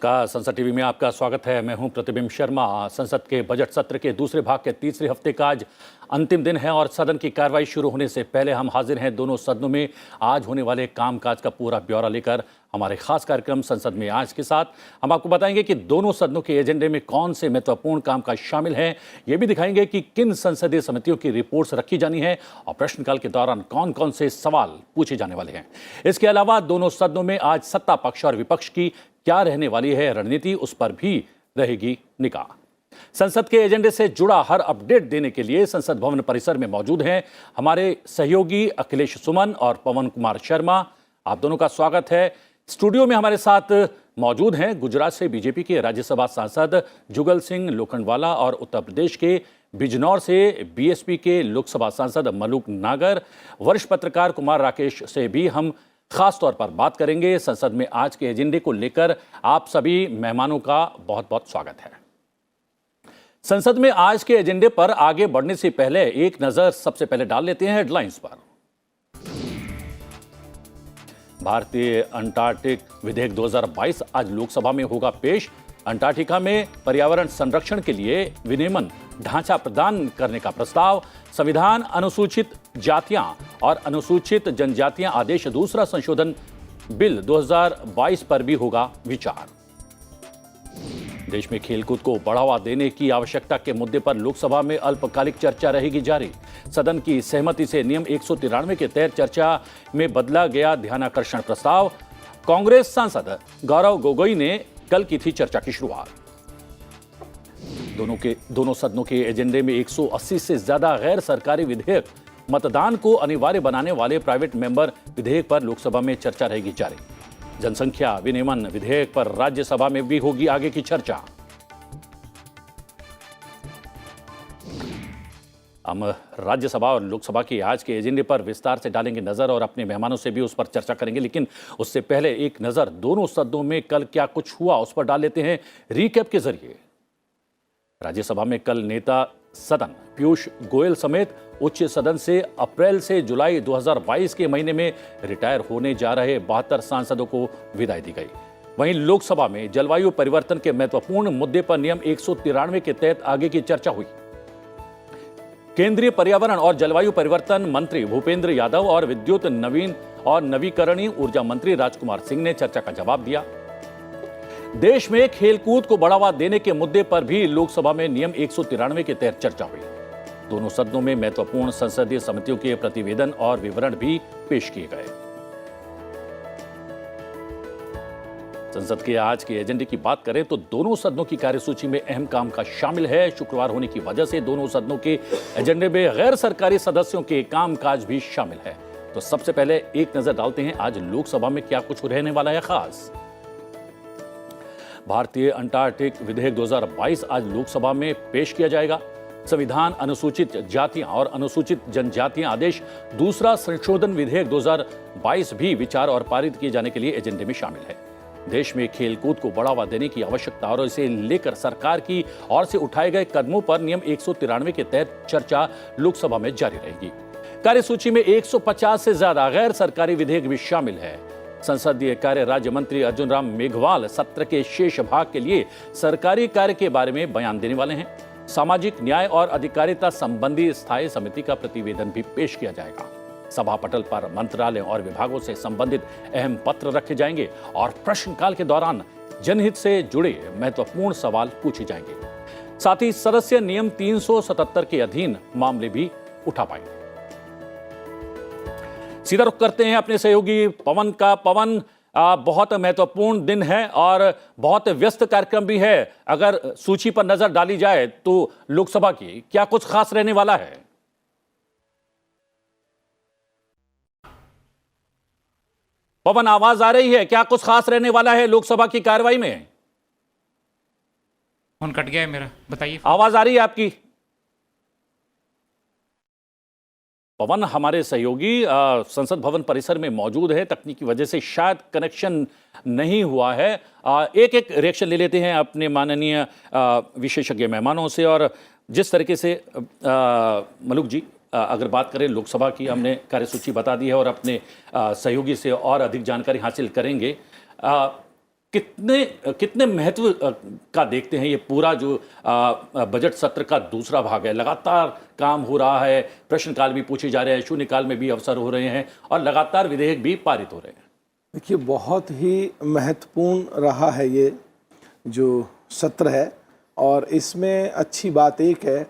नमस्कार, संसद टीवी में आपका स्वागत है। मैं हूं प्रतिबिंब शर्मा। संसद के बजट सत्र के दूसरे भाग के तीसरे हफ्ते का आज अंतिम दिन है और सदन की कार्रवाई शुरू होने से पहले हम हाजिर हैं दोनों सदनों में आज होने वाले कामकाज का पूरा ब्यौरा लेकर हमारे खास कार्यक्रम संसद में आज के साथ हम आपको बताएंगे कि दोनों सदनों के एजेंडे में कौन से महत्वपूर्ण कामकाज शामिल हैं। ये भी दिखाएंगे कि किन संसदीय समितियों की रिपोर्ट्स रखी जानी है और प्रश्नकाल के दौरान कौन कौन से सवाल पूछे जाने वाले हैं। इसके अलावा दोनों सदनों में आज सत्ता पक्ष और विपक्ष की क्या रहने वाली है रणनीति, उस पर भी रहेगी निगाह। संसद के एजेंडे से जुड़ा हर अपडेट देने के लिए संसद भवन परिसर में मौजूद हैं हमारे सहयोगी अखिलेश सुमन और पवन कुमार शर्मा। आप दोनों का स्वागत है। स्टूडियो में हमारे साथ मौजूद हैं गुजरात से बीजेपी के राज्यसभा सांसद जुगल सिंह लोखंडवाला और उत्तर प्रदेश के बिजनौर से बीएसपी के लोकसभा सांसद मलूक नागर। वरिष्ठ पत्रकार कुमार राकेश से भी हम खास तौर पर बात करेंगे। संसद में आज के एजेंडे को लेकर आप सभी मेहमानों का बहुत बहुत स्वागत है। संसद में आज के एजेंडे पर आगे बढ़ने से पहले एक नजर सबसे पहले डाल लेते हैं हेडलाइंस पर। भारतीय अंटार्कटिक विधेयक 2022 आज लोकसभा में होगा पेश। अंटार्कटिका में पर्यावरण संरक्षण के लिए विनियमन ढांचा प्रदान करने का प्रस्ताव। संविधान अनुसूचित जातियां और अनुसूचित जनजातियां आदेश दूसरा संशोधन बिल 2022 पर भी होगा विचार। देश में खेलकूद को बढ़ावा देने की आवश्यकता के मुद्दे पर लोकसभा में अल्पकालिक चर्चा रहेगी जारी। सदन की सहमति से नियम 193 के तहत चर्चा में बदला गया ध्यानाकर्षण प्रस्ताव। कांग्रेस सांसद गौरव गोगोई ने कल की थी चर्चा की शुरुआत। दोनों सदनों के एजेंडे में 180 से ज्यादा गैर सरकारी विधेयक। मतदान को अनिवार्य बनाने वाले प्राइवेट मेंबर विधेयक पर लोकसभा में चर्चा रहेगी जारी। जनसंख्या विनियमन विधेयक पर राज्यसभा में भी होगी आगे की चर्चा। हम राज्यसभा और लोकसभा के आज के एजेंडे पर विस्तार से डालेंगे नजर और अपने मेहमानों से भी उस पर चर्चा करेंगे, लेकिन उससे पहले एक नजर दोनों सदनों में कल क्या कुछ हुआ उस पर डाल लेते हैं रिकैप के जरिए। राज्यसभा में कल नेता सदन पीयूष गोयल समेत उच्च सदन से अप्रैल से जुलाई 2022 के महीने में रिटायर होने जा रहे 72 सांसदों को विदाई दी गई। वहीं लोकसभा में जलवायु परिवर्तन के महत्वपूर्ण मुद्दे पर नियम 193 के तहत आगे की चर्चा हुई। केंद्रीय पर्यावरण और जलवायु परिवर्तन मंत्री भूपेंद्र यादव और विद्युत नवीन और नवीकरणीय ऊर्जा मंत्री राजकुमार सिंह ने चर्चा का जवाब दिया। देश में खेलकूद को बढ़ावा देने के मुद्दे पर भी लोकसभा में नियम 193 के तहत चर्चा हुई। दोनों सदनों में महत्वपूर्ण संसदीय समितियों के प्रतिवेदन और विवरण भी पेश किए गए। संसद के आज के एजेंडे की बात करें तो दोनों सदनों की कार्यसूची में अहम काम का शामिल है। शुक्रवार होने की वजह से दोनों सदनों के एजेंडे में गैर सरकारी सदस्यों के कामकाज भी शामिल है। तो सबसे पहले एक नजर डालते हैं आज लोकसभा में क्या कुछ रहने वाला है खास। भारतीय अंटार्कटिक विधेयक 2022 आज लोकसभा में पेश किया जाएगा। संविधान अनुसूचित जातियां और अनुसूचित जनजातियां आदेश दूसरा संशोधन विधेयक 2022 भी विचार और पारित किए जाने के लिए एजेंडे में शामिल है। देश में खेलकूद को बढ़ावा देने की आवश्यकता और इसे लेकर सरकार की ओर से उठाए गए कदमों पर नियम 193 के तहत चर्चा लोकसभा में जारी रहेगी। कार्यसूची में 150 से ज्यादा गैर सरकारी विधेयक भी शामिल है। संसदीय कार्य राज्य मंत्री अर्जुन राम मेघवाल सत्र के शेष भाग के लिए सरकारी कार्य के बारे में बयान देने वाले हैं। सामाजिक न्याय और अधिकारिता संबंधी स्थायी समिति का प्रतिवेदन भी पेश किया जाएगा। सभा पटल पर मंत्रालय और विभागों से संबंधित अहम पत्र रखे जाएंगे और प्रश्नकाल के दौरान जनहित से जुड़े महत्वपूर्ण सवाल पूछे जाएंगे। साथ ही सदस्य नियम 377 के अधीन मामले भी उठा पाएंगे। सीधा रुख करते हैं अपने सहयोगी पवन का। पवन, बहुत महत्वपूर्ण दिन है और बहुत व्यस्त कार्यक्रम भी है। अगर सूची पर नजर डाली जाए तो लोकसभा की क्या कुछ खास रहने वाला है? पवन, आवाज आ रही है? क्या कुछ खास रहने वाला है लोकसभा की कार्रवाई में? फोन कट गया है मेरा, बताइए। आवाज आ रही है आपकी? पवन, हमारे सहयोगी संसद भवन परिसर में मौजूद है, तकनीकी वजह से शायद कनेक्शन नहीं हुआ है। एक एक रिएक्शन ले लेते हैं अपने माननीय विशेषज्ञ मेहमानों से। और जिस तरीके से मलूक जी, अगर बात करें लोकसभा की, हमने कार्यसूची बता दी है और अपने सहयोगी से और अधिक जानकारी हासिल करेंगे। कितने कितने महत्व का देखते हैं ये पूरा जो बजट सत्र का दूसरा भाग है? लगातार काम हो रहा है, प्रश्नकाल भी पूछे जा रहे हैं, शून्यकाल में भी अवसर हो रहे हैं और लगातार विधेयक भी पारित हो रहे हैं। देखिए, बहुत ही महत्वपूर्ण रहा है ये जो सत्र है, और इसमें अच्छी बात एक है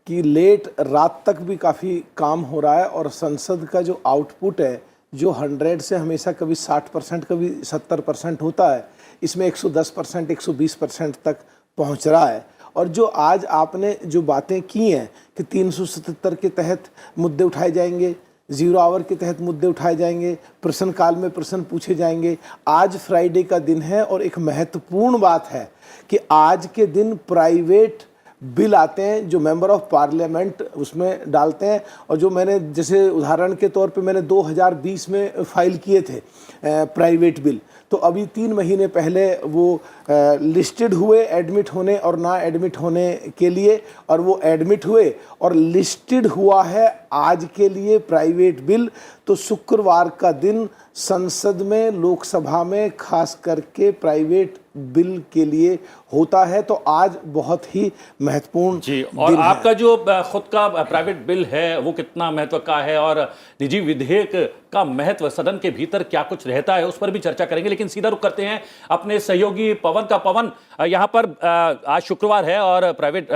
कि लेट रात तक भी काफ़ी काम हो रहा है, और संसद का जो आउटपुट है जो 100 से हमेशा कभी 60%, कभी 70% होता है, इसमें 110%, 120% तक पहुंच रहा है। और जो आज आपने जो बातें की हैं कि 377 के तहत मुद्दे उठाए जाएंगे, 0 आवर के तहत मुद्दे उठाए जाएंगे, प्रश्नकाल में प्रश्न पूछे जाएंगे। आज फ्राइडे का दिन है, और एक महत्वपूर्ण बात है कि आज के दिन प्राइवेट बिल आते हैं जो मेंबर ऑफ पार्लियामेंट उसमें डालते हैं, और जो मैंने जैसे उदाहरण के तौर पे मैंने 2020 में फाइल किए थे प्राइवेट बिल, तो अभी 3 महीने पहले वो लिस्टेड हुए एडमिट होने और ना एडमिट होने के लिए, और वो एडमिट हुए और लिस्टेड हुआ है आज के लिए प्राइवेट बिल। तो शुक्रवार का दिन संसद में, लोकसभा में खास करके प्राइवेट बिल के लिए होता है, तो आज बहुत ही महत्वपूर्ण जी। और आपका जो खुद का प्राइवेट बिल है वो कितना महत्व का है, और निजी विधेयक का महत्व सदन के भीतर क्या कुछ रहता है, उस पर भी चर्चा करेंगे। लेकिन सीधा रुख करते हैं अपने सहयोगी पवन का। पवन, यहाँ पर आज शुक्रवार है और प्राइवेट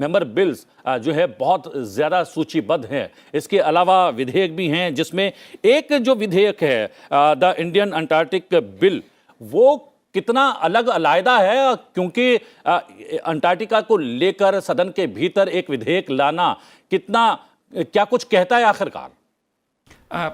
मेंबर बिल्स जो है बहुत ज्यादा सूचीबद्ध हैं। इसके अलावा विधेयक भी हैं, जिसमें एक जो विधेयक है द इंडियन अंटार्कटिक बिल, वो कितना अलग अलग है, क्योंकि अंटार्कटिका को लेकर सदन के भीतर एक विधेयक लाना कितना, क्या कुछ कहता है आखिरकार?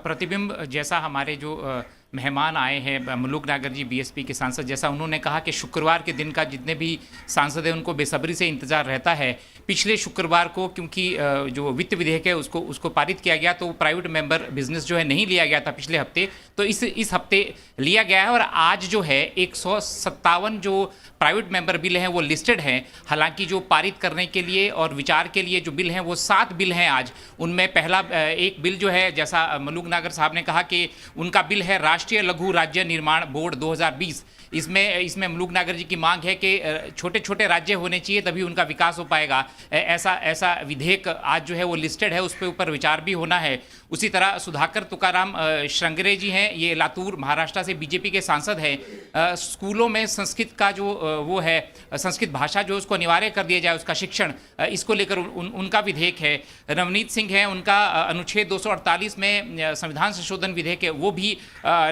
प्रतिबिंब, जैसा हमारे जो मेहमान आए हैं मुलुक नागर जी बीएसपी के सांसद, जैसा उन्होंने कहा कि शुक्रवार के दिन का जितने भी सांसद हैं उनको बेसब्री से इंतजार रहता है। पिछले शुक्रवार को क्योंकि जो वित्त विधेयक है उसको पारित किया गया, तो प्राइवेट मेंबर बिजनेस जो है नहीं लिया गया था पिछले हफ्ते, तो इस हफ्ते लिया गया है। और आज जो है 157 जो प्राइवेट मेंबर बिल हैं वो लिस्टेड हैं। हालांकि जो पारित करने के लिए और विचार के लिए जो बिल हैं वो 7 बिल हैं आज। उनमें पहला एक बिल जो है, जैसा मुलुक नागर साहब ने कहा कि उनका बिल है राष्ट्रीय लघु राज्य निर्माण बोर्ड 2020। इसमें मुलुक नागर जी की मांग है कि छोटे छोटे राज्य होने चाहिए, तभी उनका विकास हो पाएगा। ऐसा विधेयक आज जो है वो लिस्टेड है, उस पर ऊपर विचार भी होना है। उसी तरह सुधाकर तुकाराम श्रृंगरे जी हैं, ये लातूर महाराष्ट्र से बीजेपी के सांसद हैं। स्कूलों में संस्कृत का जो वो है, संस्कृत भाषा जो उसको अनिवार्य कर दिया जाए, उसका शिक्षण, इसको लेकर उनका विधेयक है। नवनीत सिंह है, उनका अनुच्छेद 248 में संविधान संशोधन विधेयक है, वो भी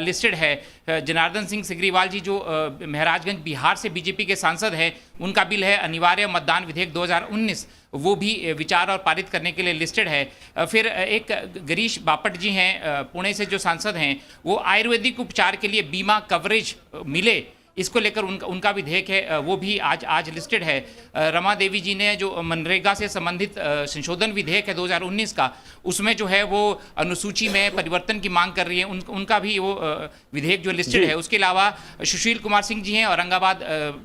लिस्टेड है। जनार्दन सिंह सिग्रीवाल जी जो महराजगंज बिहार से बीजेपी के सांसद हैं, उनका बिल है अनिवार्य मतदान विधेयक 2019, वो भी विचार और पारित करने के लिए लिस्टेड है। फिर एक गिरीश बापट जी हैं पुणे से जो सांसद हैं, वो आयुर्वेदिक उपचार के लिए बीमा कवरेज मिले, इसको लेकर उनका विधेयक है, वो भी आज लिस्टेड है। रमा देवी जी ने जो मनरेगा से संबंधित संशोधन विधेयक है 2019 का, उसमें जो है वो अनुसूची में परिवर्तन की मांग कर रही है, उनका भी वो विधेयक जो लिस्टेड है। उसके अलावा सुशील कुमार सिंह जी हैं औरंगाबाद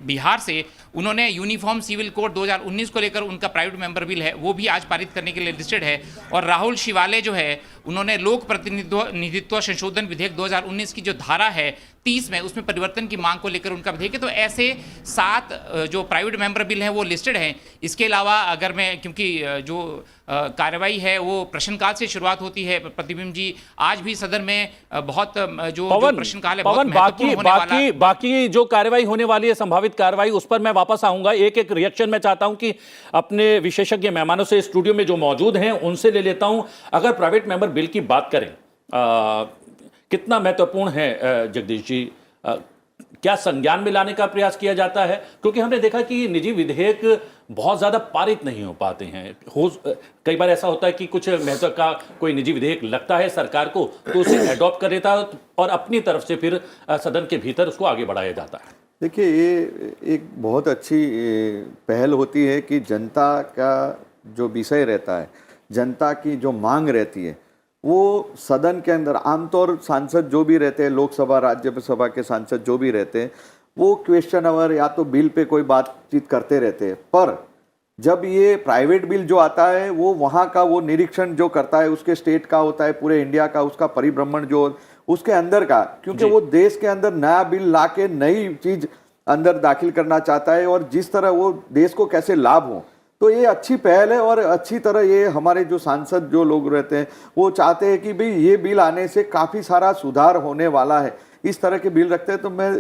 बिहार से, उन्होंने यूनिफॉर्म सिविल कोड 2019 को लेकर उनका प्राइवेट मेंबर बिल है, वो भी आज पारित करने के लिए लिस्टेड है। और राहुल शिवाले जो है, उन्होंने लोक प्रतिनिधित्व संशोधन विधेयक 2019 की जो धारा है 30 में, उसमें परिवर्तन की मांग को लेकर उनका विधेयक है। तो ऐसे 7 जो प्राइवेट मेंबर बिल हैं वो लिस्टेड हैं। इसके अलावा अगर मैं, क्योंकि जो कार्रवाई है वो प्रश्नकाल से शुरुआत होती है, प्रतिबिंब जी, आज भी सदन में बहुत जो प्रश्नकाल है बहुत महत्वपूर्ण होने वाला है। बाकी जो कार्रवाई होने वाली है, संभावित कार्रवाई, उस पर मैं वापस आऊंगा। एक रिएक्शन मैं चाहता हूं कि अपने विशेषज्ञ मेहमानों से स्टूडियो में जो मौजूद हैं उनसे ले लेता हूं। अगर प्राइवेट मेंबर बिल की बात करें, कितना महत्वपूर्ण है जगदीश जी, क्या संज्ञान में लाने का प्रयास किया जाता है? क्योंकि हमने देखा कि निजी विधेयक बहुत ज्यादा पारित नहीं हो पाते हैं। कई बार ऐसा होता है कि कुछ महत्व का कोई निजी विधेयक लगता है सरकार को, तो उसे एडॉप्ट कर देता है और अपनी तरफ से फिर सदन के भीतर उसको आगे बढ़ाया जाता है। देखिए, ये एक बहुत अच्छी पहल होती है कि जनता का जो विषय रहता है, जनता की जो मांग रहती है, वो सदन के अंदर आमतौर सांसद जो भी रहते हैं, लोकसभा राज्यसभा के सांसद जो भी रहते हैं, वो क्वेश्चन आवर या तो बिल पे कोई बातचीत करते रहते हैं। पर जब ये प्राइवेट बिल जो आता है, वो वहाँ का वो निरीक्षण जो करता है, उसके स्टेट का होता है, पूरे इंडिया का उसका परिभ्रमण जो उसके अंदर का, क्योंकि वो देश के अंदर नया बिल लाके नई चीज अंदर दाखिल करना चाहता है और जिस तरह वो देश को कैसे लाभ हो, तो ये अच्छी पहल है। और अच्छी तरह ये हमारे जो सांसद जो लोग रहते हैं वो चाहते हैं कि भाई ये बिल आने से काफ़ी सारा सुधार होने वाला है, इस तरह के बिल रखते हैं। तो मैं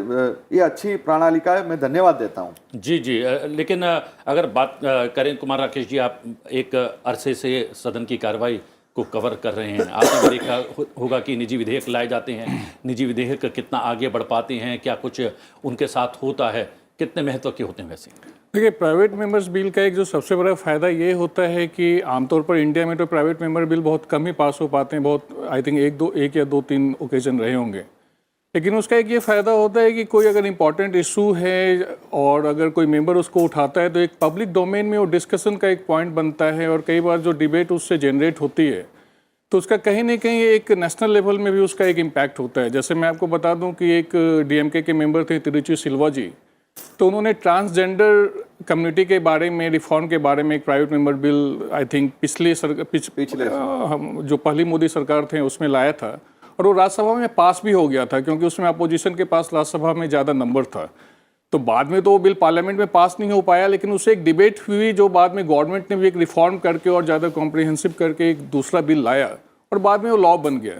ये अच्छी प्रणाली का है, मैं धन्यवाद देता हूँ। जी जी, लेकिन अगर बात करें कुमार राकेश जी, आप एक अरसे से सदन की कार्रवाई को कवर कर रहे हैं, आपने भी देखा होगा कि निजी विधेयक लाए जाते हैं, निजी विधेयक कितना आगे बढ़ पाते हैं, क्या कुछ उनके साथ होता है, कितने महत्व के होते हैं वैसे? देखिए, प्राइवेट मेंबर्स बिल का एक जो सबसे बड़ा फ़ायदा ये होता है कि आमतौर पर इंडिया में तो प्राइवेट मेंबर बिल बहुत कम ही पास हो पाते हैं, बहुत आई थिंक एक या दो तीन ओकेजन रहे होंगे। लेकिन उसका एक ये फ़ायदा होता है कि कोई अगर इम्पॉर्टेंट इशू है और अगर कोई मेंबर उसको उठाता है तो एक पब्लिक डोमेन में वो डिस्कशन का एक पॉइंट बनता है और कई बार जो डिबेट उससे जनरेट होती है तो उसका कहीं ना कहीं एक नेशनल लेवल में भी उसका एक इम्पैक्ट होता है। जैसे मैं आपको बता दूं कि एक डीएमके के मेंबर थे तिरुचि सिल्वा जी, तो उन्होंने ट्रांसजेंडर कम्युनिटी के बारे में, रिफॉर्म के बारे में एक private member bill I think पिछले जो पहली मोदी सरकार थे उसमें लाया था और वो राज्यसभा में पास भी हो गया था क्योंकि उसमें अपोजिशन के पास राज्यसभा में ज़्यादा नंबर था। तो बाद में तो वो बिल पार्लियामेंट में पास नहीं हो पाया, लेकिन उससे एक डिबेट हुई जो बाद में गवर्नमेंट ने भी एक रिफॉर्म करके और ज़्यादा कॉम्प्रिहेंसिव करके एक दूसरा बिल लाया और बाद में वो लॉ बन गया।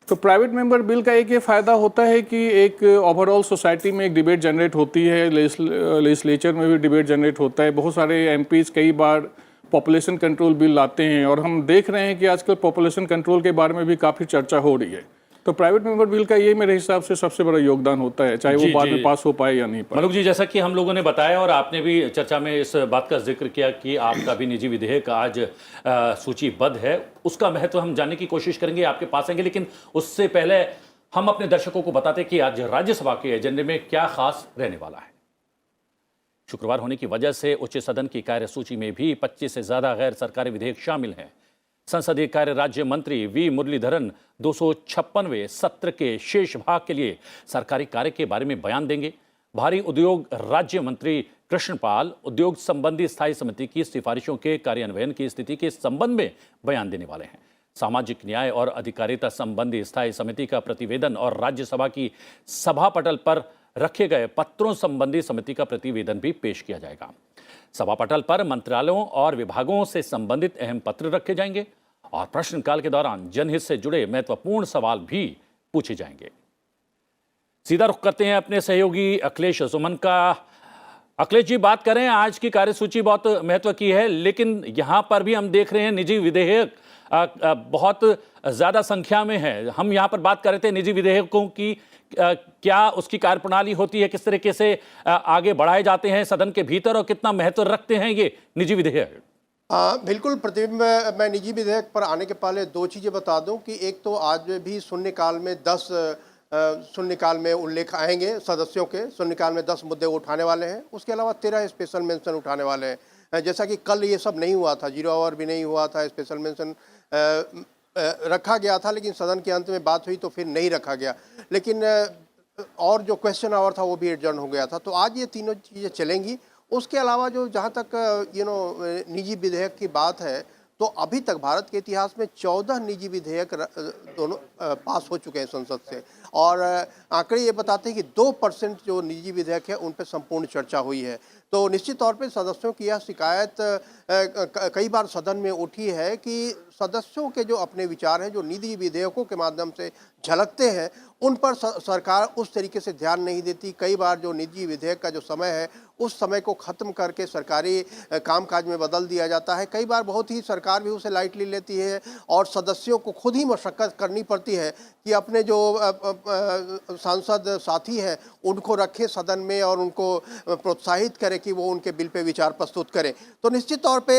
तो प्राइवेट मेंबर बिल का एक ये फ़ायदा होता है कि एक ओवरऑल सोसाइटी में एक डिबेट जनरेट होती है, लेजिस्लेचर में भी डिबेट जनरेट होता है। बहुत सारे एमपीज कई बार पॉपुलेशन कंट्रोल बिल लाते हैं और हम देख रहे हैं कि आजकल पॉपुलेशन कंट्रोल के बारे में भी काफ़ी चर्चा हो रही है। तो प्राइवेट मेंबर बिल का ये मेरे हिसाब से सबसे बड़ा योगदान होता है, चाहे वो बाद में पास हो पाए या नहीं पाए। मलुक जी, जैसा कि हम लोगों ने बताया और आपने भी चर्चा में इस बात का जिक्र किया कि आपका भी निजी विधेयक आज सूचीबद्ध है, उसका महत्व हम जानने की कोशिश करेंगे, आपके पास आएंगे। लेकिन उससे पहले हम अपने दर्शकों को बताते कि आज राज्यसभा के एजेंडे में क्या खास रहने वाला है। शुक्रवार होने की वजह से उच्च सदन की कार्यसूची में भी 25 से ज्यादा गैर सरकारी विधेयक शामिल हैं। संसदीय कार्य राज्य मंत्री वी मुरलीधरन 256वें सत्र के शेष भाग के लिए सरकारी कार्य के बारे में बयान देंगे। भारी उद्योग राज्य मंत्री कृष्णपाल उद्योग संबंधी स्थायी समिति की सिफारिशों के कार्यान्वयन की स्थिति के संबंध में बयान देने वाले हैं। सामाजिक न्याय और अधिकारिता संबंधी स्थायी समिति का प्रतिवेदन और राज्यसभा की सभा पटल पर रखे गए पत्रों संबंधी समिति का प्रतिवेदन भी पेश किया जाएगा। सभा पटल पर मंत्रालयों और विभागों से संबंधित अहम पत्र रखे जाएंगे और प्रश्नकाल के दौरान जनहित से जुड़े महत्वपूर्ण सवाल भी पूछे जाएंगे। सीधा रुख करते हैं अपने सहयोगी अखिलेश सुमन का। अखिलेश जी, बात करें, आज की कार्यसूची बहुत महत्व की है, लेकिन यहां पर भी हम देख रहे हैं निजी विधेयक बहुत ज्यादा संख्या में है। हम यहां पर बात कर रहे थे निजी विधेयकों की, क्या उसकी कार्यप्रणाली होती है, किस तरीके से आगे बढ़ाए जाते हैं सदन के भीतर और कितना महत्व रखते हैं ये निजी विधेयक? बिल्कुल प्रतिबिंब, मैं निजी विधेयक पर आने के पहले दो चीज़ें बता दूं कि एक तो आज भी शून्यकाल में 10 शून्यकाल में उल्लेख आएंगे, सदस्यों के शून्यकाल में 10 मुद्दे उठाने वाले हैं। उसके अलावा 13 स्पेशल मेंशन उठाने वाले हैं। जैसा कि कल ये सब नहीं हुआ था, 0 आवर भी नहीं हुआ था, स्पेशल मेंशन रखा गया था, लेकिन सदन के अंत में बात हुई तो फिर नहीं रखा गया। लेकिन और जो क्वेश्चन आवर था वो भी एडजर्न हो गया था। तो आज ये तीनों चीज़ें चलेंगी। उसके अलावा जो जहाँ तक निजी विधेयक की बात है, तो अभी तक भारत के इतिहास में 14 निजी विधेयक दोनों पास हो चुके हैं संसद से, और आंकड़े ये बताते हैं कि 2% जो निजी विधेयक है उन पर संपूर्ण चर्चा हुई है। तो निश्चित तौर पे सदस्यों की यह शिकायत कई बार सदन में उठी है कि सदस्यों के जो अपने विचार हैं जो निजी विधेयकों के माध्यम से झलकते हैं, उन पर सरकार उस तरीके से ध्यान नहीं देती। कई बार जो निजी विधेयक का जो समय है उस समय को ख़त्म करके सरकारी कामकाज में बदल दिया जाता है। कई बार बहुत ही सरकार भी उसे लाइटली लेती है और सदस्यों को खुद ही मशक्क़त करनी पड़ती है कि अपने जो सांसद साथी हैं उनको रखें सदन में और उनको प्रोत्साहित करें कि वो उनके बिल पे विचार प्रस्तुत करें। तो निश्चित तौर पे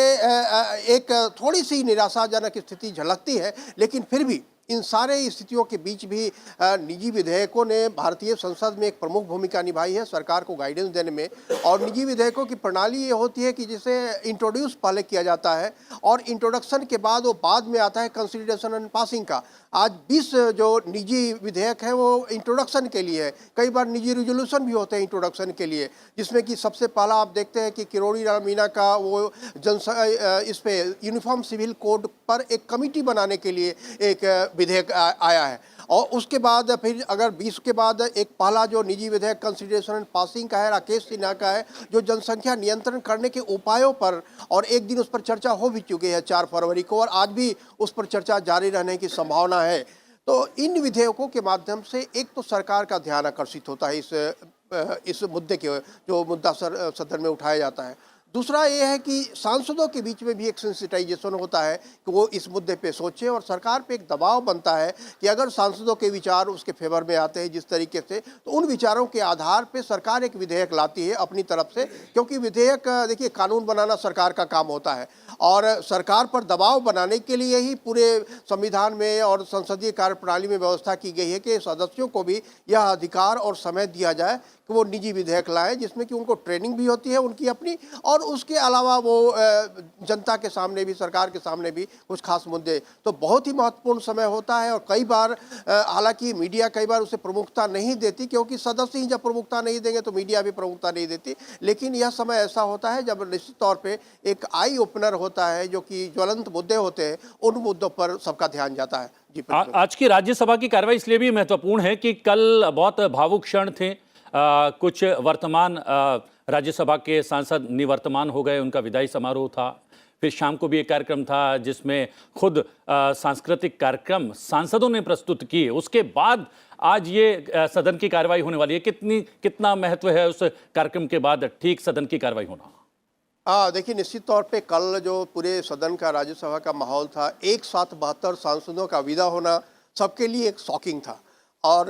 एक थोड़ी सी निराशाजनक स्थिति झलकती है, लेकिन फिर भी इन सारे स्थितियों के बीच भी निजी विधेयकों ने भारतीय संसद में एक प्रमुख भूमिका निभाई है सरकार को गाइडेंस देने में। और निजी विधेयकों की प्रणाली ये होती है कि जिसे इंट्रोड्यूस पहले किया जाता है और इंट्रोडक्शन के बाद वो बाद में आता है कंसिडरेशन एंड पासिंग का। आज 20 जो निजी विधेयक हैं वो इंट्रोडक्शन के लिए है। कई बार निजी रिजोल्यूशन भी होते हैं इंट्रोडक्शन के लिए, जिसमें कि सबसे पहला आप देखते हैं कि किरोड़ी लाल मीणा का वो इस पे यूनिफॉर्म सिविल कोड पर एक कमिटी बनाने के लिए एक विधेयक आया है। और उसके बाद फिर अगर 20 के बाद एक पहला जो निजी विधेयक कंसिडरेशन एंड पासिंग का है, राकेश सिन्हा का है, जो जनसंख्या नियंत्रण करने के उपायों पर, और एक दिन उस पर चर्चा हो भी चुकी है 4 फरवरी को, और आज भी उस पर चर्चा जारी रहने की संभावना है। तो इन विधेयकों के माध्यम से एक तो सरकार का ध्यान आकर्षित होता है इस मुद्दे के, जो मुद्दा सदन में उठाया जाता है। दूसरा ये है कि सांसदों के बीच में भी एक सेंसिटाइजेशन होता है कि वो इस मुद्दे पे सोचें, और सरकार पे एक दबाव बनता है कि अगर सांसदों के विचार उसके फेवर में आते हैं जिस तरीके से, तो उन विचारों के आधार पे सरकार एक विधेयक लाती है अपनी तरफ से। क्योंकि विधेयक, देखिए, कानून बनाना सरकार का काम होता है, और सरकार पर दबाव बनाने के लिए ही पूरे संविधान में और संसदीय कार्यप्रणाली में व्यवस्था की गई है कि सदस्यों को भी यह अधिकार और समय दिया जाए कि वो निजी विधेयक लाएं, जिसमें कि उनको ट्रेनिंग भी होती है उनकी अपनी, और उसके अलावा वो जनता के सामने भी, सरकार के सामने भी कुछ खास मुद्दे। तो बहुत ही महत्वपूर्ण समय होता है, और कई बार हालांकि मीडिया कई बार उसे प्रमुखता नहीं देती, क्योंकि सदस्य ही जब प्रमुखता नहीं देंगे तो मीडिया भी प्रमुखता नहीं देती। लेकिन यह समय ऐसा होता है जब निश्चित तौर पर एक आई ओपनर होता है, जो कि ज्वलंत मुद्दे होते हैं, उन मुद्दों पर सबका ध्यान जाता है। जी, आज की राज्यसभा की कार्रवाई इसलिए भी महत्वपूर्ण है कि कल बहुत भावुक क्षण थे। कुछ वर्तमान राज्यसभा के सांसद निवर्तमान हो गए, उनका विदाई समारोह था। फिर शाम को भी एक कार्यक्रम था जिसमें खुद सांस्कृतिक कार्यक्रम सांसदों ने प्रस्तुत किए। उसके बाद आज ये सदन की कार्रवाई होने वाली है। कितना महत्व है उस कार्यक्रम के बाद ठीक सदन की कार्रवाई होना? देखिए, निश्चित तौर पे कल जो पूरे सदन का, राज्यसभा का माहौल था, एक साथ 72 सांसदों का विदा होना सबके लिए एक शॉकिंग था। और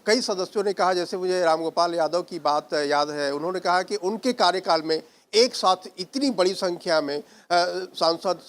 कई सदस्यों ने कहा, जैसे मुझे रामगोपाल यादव की बात याद है, उन्होंने कहा कि उनके कार्यकाल में एक साथ इतनी बड़ी संख्या में सांसद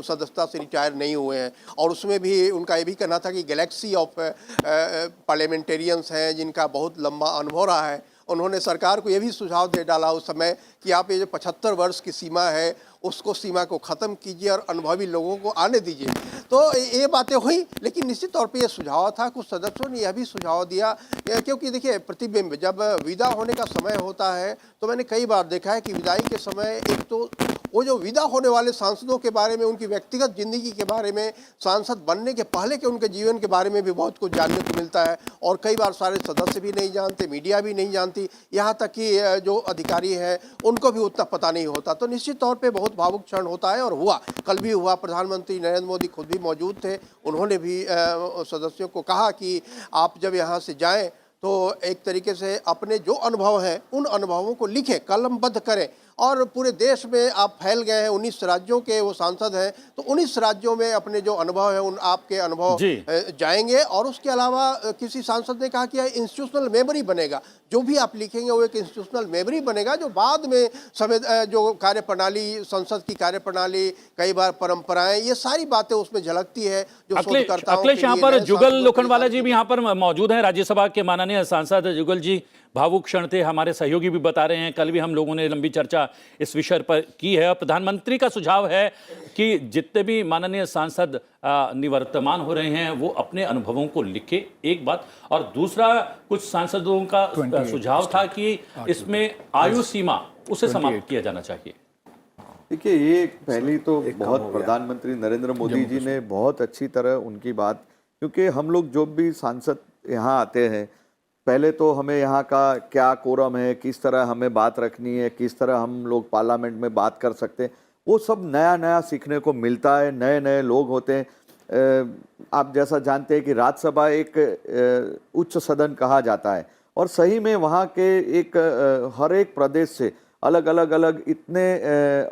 सदस्यता से रिटायर नहीं हुए हैं। और उसमें भी उनका ये भी कहना था कि गैलेक्सी ऑफ पार्लियामेंटेरियंस हैं जिनका बहुत लंबा अनुभव रहा है। उन्होंने सरकार को ये भी सुझाव दे डाला उस समय कि आप ये जो 75 वर्ष की सीमा है, उसको सीमा को ख़त्म कीजिए और अनुभवी लोगों को आने दीजिए। तो ये बातें हुई, लेकिन निश्चित तौर पे ये सुझाव था। कुछ सदस्यों ने यह भी सुझाव दिया, क्योंकि देखिए, प्रतिबिंब जब विदा होने का समय होता है, तो मैंने कई बार देखा है कि विदाई के समय एक तो वो जो विदा होने वाले सांसदों के बारे में, उनकी व्यक्तिगत जिंदगी के बारे में, सांसद बनने के पहले के उनके जीवन के बारे में भी बहुत कुछ जानने को मिलता है। और कई बार सारे सदस्य भी नहीं जानते, मीडिया भी नहीं जानती, यहाँ तक कि जो अधिकारी हैं उनको भी उतना पता नहीं होता। तो निश्चित तौर पे बहुत भावुक क्षण होता है, और हुआ, कल भी हुआ। प्रधानमंत्री नरेंद्र मोदी खुद भी मौजूद थे। उन्होंने भी सदस्यों को कहा कि आप जब यहाँ से जाएं तो एक तरीके से अपने जो अनुभव हैं उन अनुभवों को लिखें, कलमबद्ध करें। और पूरे देश में आप फैल गए हैं, 19 राज्यों के वो सांसद हैं, तो 19 राज्यों में अपने जो अनुभव है उन आपके अनुभव जाएंगे। और उसके अलावा किसी सांसद ने कहा कि इंस्टीट्यूशनल मेमोरी बनेगा, जो भी आप लिखेंगे वो एक इंस्टीट्यूशनल मेमोरी बनेगा, जो बाद में जो कार्यप्रणाली, संसद की कार्यप्रणाली, कई बार परंपराएं, ये सारी बातें उसमें झलकती है। जो शोधकर्ताओं अखिलेश, यहाँ पर जुगल लोखंडवाला जी भी यहाँ पर मौजूद हैं, राज्यसभा के माननीय सांसद जुगल जी। भावुक क्षण थे, हमारे सहयोगी भी बता रहे हैं। कल भी हम लोगों ने लंबी चर्चा इस विषय पर की है। प्रधानमंत्री का सुझाव है कि जितने भी माननीय सांसद निवर्तमान हो रहे हैं वो अपने अनुभवों को लिखे, एक बात। और दूसरा, कुछ सांसदों का सुझाव था कि इसमें आयु सीमा उसे समाप्त किया जाना चाहिए। देखिए, ये पहली तो बहुत प्रधानमंत्री नरेंद्र मोदी जी ने बहुत अच्छी तरह उनकी बात, क्योंकि हम लोग जो भी सांसद यहाँ आते हैं, पहले तो हमें यहाँ का क्या कोरम है, किस तरह हमें बात रखनी है, किस तरह हम लोग पार्लियामेंट में बात कर सकते हैं, वो सब नया नया सीखने को मिलता है। नए नए लोग होते हैं। आप जैसा जानते हैं कि राज्यसभा एक उच्च सदन कहा जाता है, और सही में वहाँ के हर एक प्रदेश से अलग अलग इतने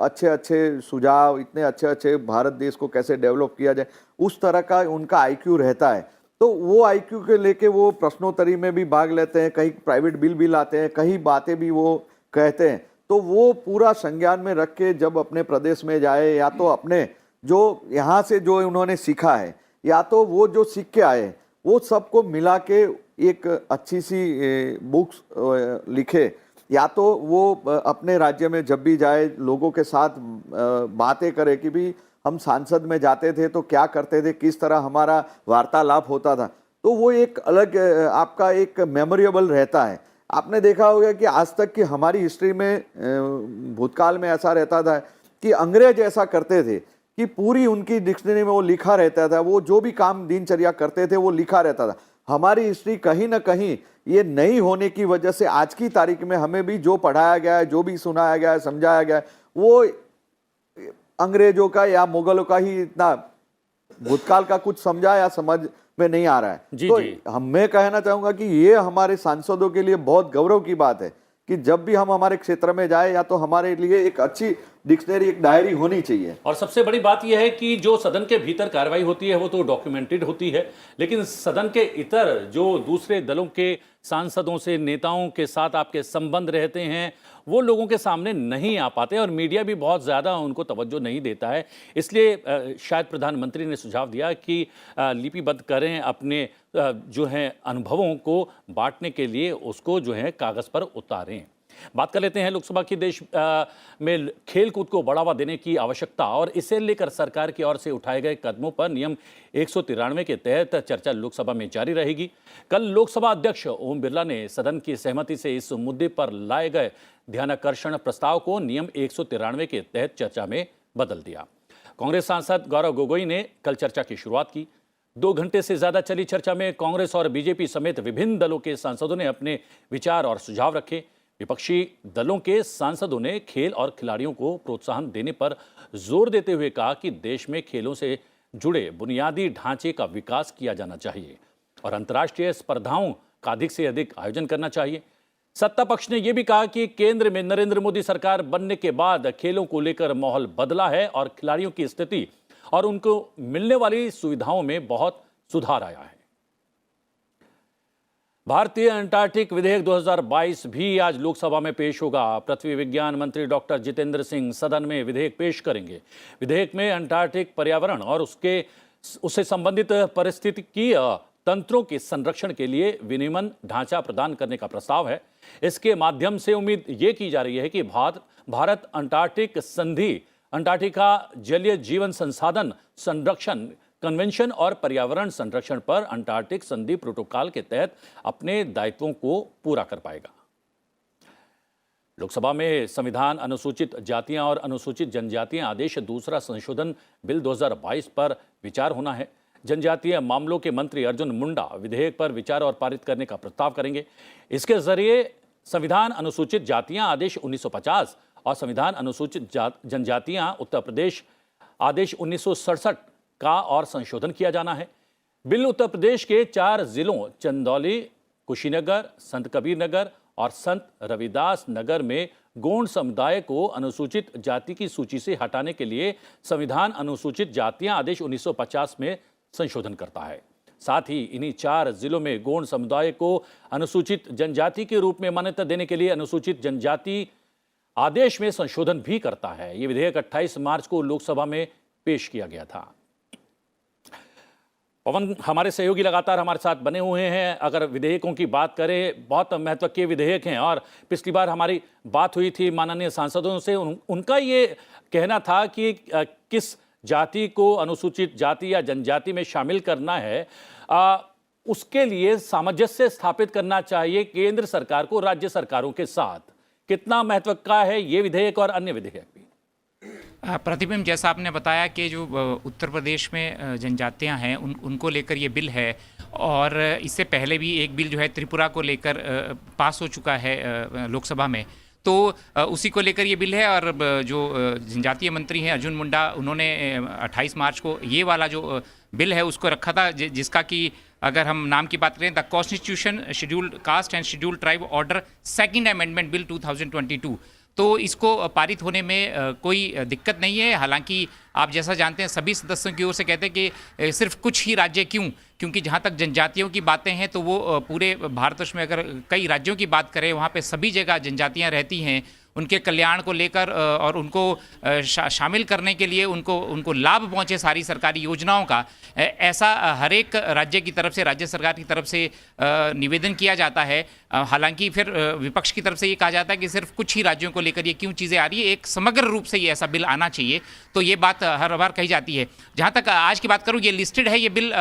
अच्छे सुझाव, इतने अच्छे भारत देश को कैसे डेवलप किया जाए, उस तरह का उनका आईक्यू रहता है। तो वो आईक्यू के लेके वो प्रश्नोत्तरी में भी भाग लेते हैं, कहीं प्राइवेट बिल भी लाते हैं, कहीं बातें भी वो कहते हैं। तो वो पूरा संज्ञान में रख के जब अपने प्रदेश में जाए, या तो अपने जो यहाँ से जो उन्होंने सीखा है, या तो वो जो सीख के आए, वो सबको मिला के एक अच्छी सी बुक्स लिखे, या तो वो अपने राज्य में जब भी जाए लोगों के साथ बातें करे कि भी हम सांसद में जाते थे तो क्या करते थे, किस तरह हमारा वार्तालाप होता था। तो वो एक अलग आपका एक मेमोरेबल रहता है। आपने देखा होगा कि आज तक की हमारी हिस्ट्री में, भूतकाल में ऐसा रहता था कि अंग्रेज ऐसा करते थे कि पूरी उनकी डिक्शनरी में वो लिखा रहता था, वो जो भी काम दिनचर्या करते थे वो लिखा रहता था। हमारी हिस्ट्री कहीं ना कहीं ये नहीं होने की वजह से आज की तारीख में हमें भी जो पढ़ाया गया है, जो भी सुनाया गया है, समझाया गया है, वो अंग्रेजों का या मुगलों का ही इतना भूतकाल का कुछ समझा या समझ में नहीं आ रहा है। जी, तो जी। मैं कहना चाहूंगा कि ये हमारे सांसदों के लिए बहुत गौरव की बात है कि जब भी हम हमारे क्षेत्र में जाए या तो हमारे लिए एक अच्छी डिक्शनरी, एक डायरी होनी चाहिए। और सबसे बड़ी बात यह है कि जो सदन के भीतर कार्रवाई होती है वो तो डॉक्यूमेंटेड होती है, लेकिन सदन के इतर जो दूसरे दलों के सांसदों से, नेताओं के साथ आपके संबंध रहते हैं, वो लोगों के सामने नहीं आ पाते और मीडिया भी बहुत ज़्यादा उनको तवज्जो नहीं देता है। इसलिए शायद प्रधानमंत्री ने सुझाव दिया कि लिपिबद्ध करें, अपने जो हैं अनुभवों को बांटने के लिए उसको जो है कागज़ पर उतारें। बात कर लेते हैं लोकसभा की देश में खेल कूद को बढ़ावा देने की आवश्यकता और इसे लेकर सरकार की ओर से उठाए गए कदमों पर नियम 193 के तहत चर्चा लोकसभा में जारी रहेगी। कल लोकसभा अध्यक्ष ओम बिरला ने सदन की सहमति से इस मुद्दे पर लाए गए ध्यानाकर्षण प्रस्ताव को नियम 193 के तहत चर्चा में बदल दिया। कांग्रेस सांसद गौरव गोगोई ने कल चर्चा की शुरुआत की। 2 घंटे से ज्यादा चली चर्चा में कांग्रेस और बीजेपी समेत विभिन्न दलों के सांसदों ने अपने विचार और सुझाव रखे। विपक्षी दलों के सांसदों ने खेल और खिलाड़ियों को प्रोत्साहन देने पर जोर देते हुए कहा कि देश में खेलों से जुड़े बुनियादी ढांचे का विकास किया जाना चाहिए और अंतर्राष्ट्रीय स्पर्धाओं का अधिक से अधिक आयोजन करना चाहिए। सत्ता पक्ष ने यह भी कहा कि केंद्र में नरेंद्र मोदी सरकार बनने के बाद खेलों को लेकर माहौल बदला है और खिलाड़ियों की स्थिति और उनको मिलने वाली सुविधाओं में बहुत सुधार आया है। भारतीय अंटार्कटिक विधेयक 2022 भी आज लोकसभा में पेश होगा। पृथ्वी विज्ञान मंत्री डॉक्टर जितेंद्र सिंह सदन में विधेयक पेश करेंगे। विधेयक में अंटार्कटिक पर्यावरण और उससे संबंधित पारिस्थितिकीय तंत्रों के संरक्षण के लिए विनियमन ढांचा प्रदान करने का प्रस्ताव है। इसके माध्यम से उम्मीद ये की जा रही है कि भारत अंटार्कटिक संधि, अंटार्कटिका जलीय जीवन संसाधन संरक्षण कन्वेंशन और पर्यावरण संरक्षण पर अंटार्कटिक संधि प्रोटोकॉल के तहत अपने दायित्वों को पूरा कर पाएगा। लोकसभा में संविधान अनुसूचित जातियां और अनुसूचित जनजातियां आदेश दूसरा संशोधन बिल 2022 पर विचार होना है। जनजातीय मामलों के मंत्री अर्जुन मुंडा विधेयक पर विचार और पारित करने का प्रस्ताव करेंगे। इसके जरिए संविधान अनुसूचित जातियां आदेश 1950 और संविधान अनुसूचित जनजातियां उत्तर प्रदेश आदेश 1967 का और संशोधन किया जाना है। बिल उत्तर प्रदेश के 4 जिलों चंदौली, कुशीनगर, संत कबीर नगर और संत रविदास नगर में गोंड समुदाय को अनुसूचित जाति की सूची से हटाने के लिए संविधान अनुसूचित जातियां आदेश 1950 में संशोधन करता है। साथ ही इन्हीं 4 जिलों में गोंड समुदाय को अनुसूचित जनजाति के रूप में मान्यता देने के लिए अनुसूचित जनजाति आदेश में संशोधन भी करता है। ये विधेयक 28 मार्च को लोकसभा में पेश किया गया था। पवन, हमारे सहयोगी लगातार हमारे साथ बने हुए हैं। अगर विधेयकों की बात करें, बहुत महत्व के विधेयक हैं और पिछली बार हमारी बात हुई थी माननीय सांसदों से, उनका ये कहना था कि किस जाति को अनुसूचित जाति या जनजाति में शामिल करना है, उसके लिए सामंजस्य स्थापित करना चाहिए केंद्र सरकार को राज्य सरकारों के साथ। कितना महत्व का है ये विधेयक और अन्य विधेयक भी? प्रतिबिंब, जैसा आपने बताया कि जो उत्तर प्रदेश में जनजातियां हैं उनको लेकर ये बिल है और इससे पहले भी एक बिल जो है त्रिपुरा को लेकर पास हो चुका है लोकसभा में, तो उसी को लेकर ये बिल है। और जो जनजातीय मंत्री हैं अर्जुन मुंडा, उन्होंने 28 मार्च को ये वाला जो बिल है उसको रखा था, जिसका कि अगर हम नाम की बात करें the constitution scheduled caste and scheduled tribe order second amendment bill 2022, तो इसको पारित होने में कोई दिक्कत नहीं है। हालांकि आप जैसा जानते हैं सभी सदस्यों की ओर से कहते हैं कि सिर्फ कुछ ही राज्य क्यों, क्योंकि जहां तक जनजातियों की बातें हैं तो वो पूरे भारतवर्ष में अगर कई राज्यों की बात करें वहां पे सभी जगह जनजातियां रहती हैं। उनके कल्याण को लेकर और उनको शामिल करने के लिए उनको लाभ पहुंचे सारी सरकारी योजनाओं का, ऐसा हर एक राज्य की तरफ से, राज्य सरकार की तरफ से निवेदन किया जाता है। हालांकि फिर विपक्ष की तरफ से ये कहा जाता है कि सिर्फ कुछ ही राज्यों को लेकर ये क्यों चीज़ें आ रही है, एक समग्र रूप से ये ऐसा बिल आना चाहिए। तो ये बात हर बार कही जाती है। जहाँ तक आज की बात करूँ, ये लिस्टेड है ये बिल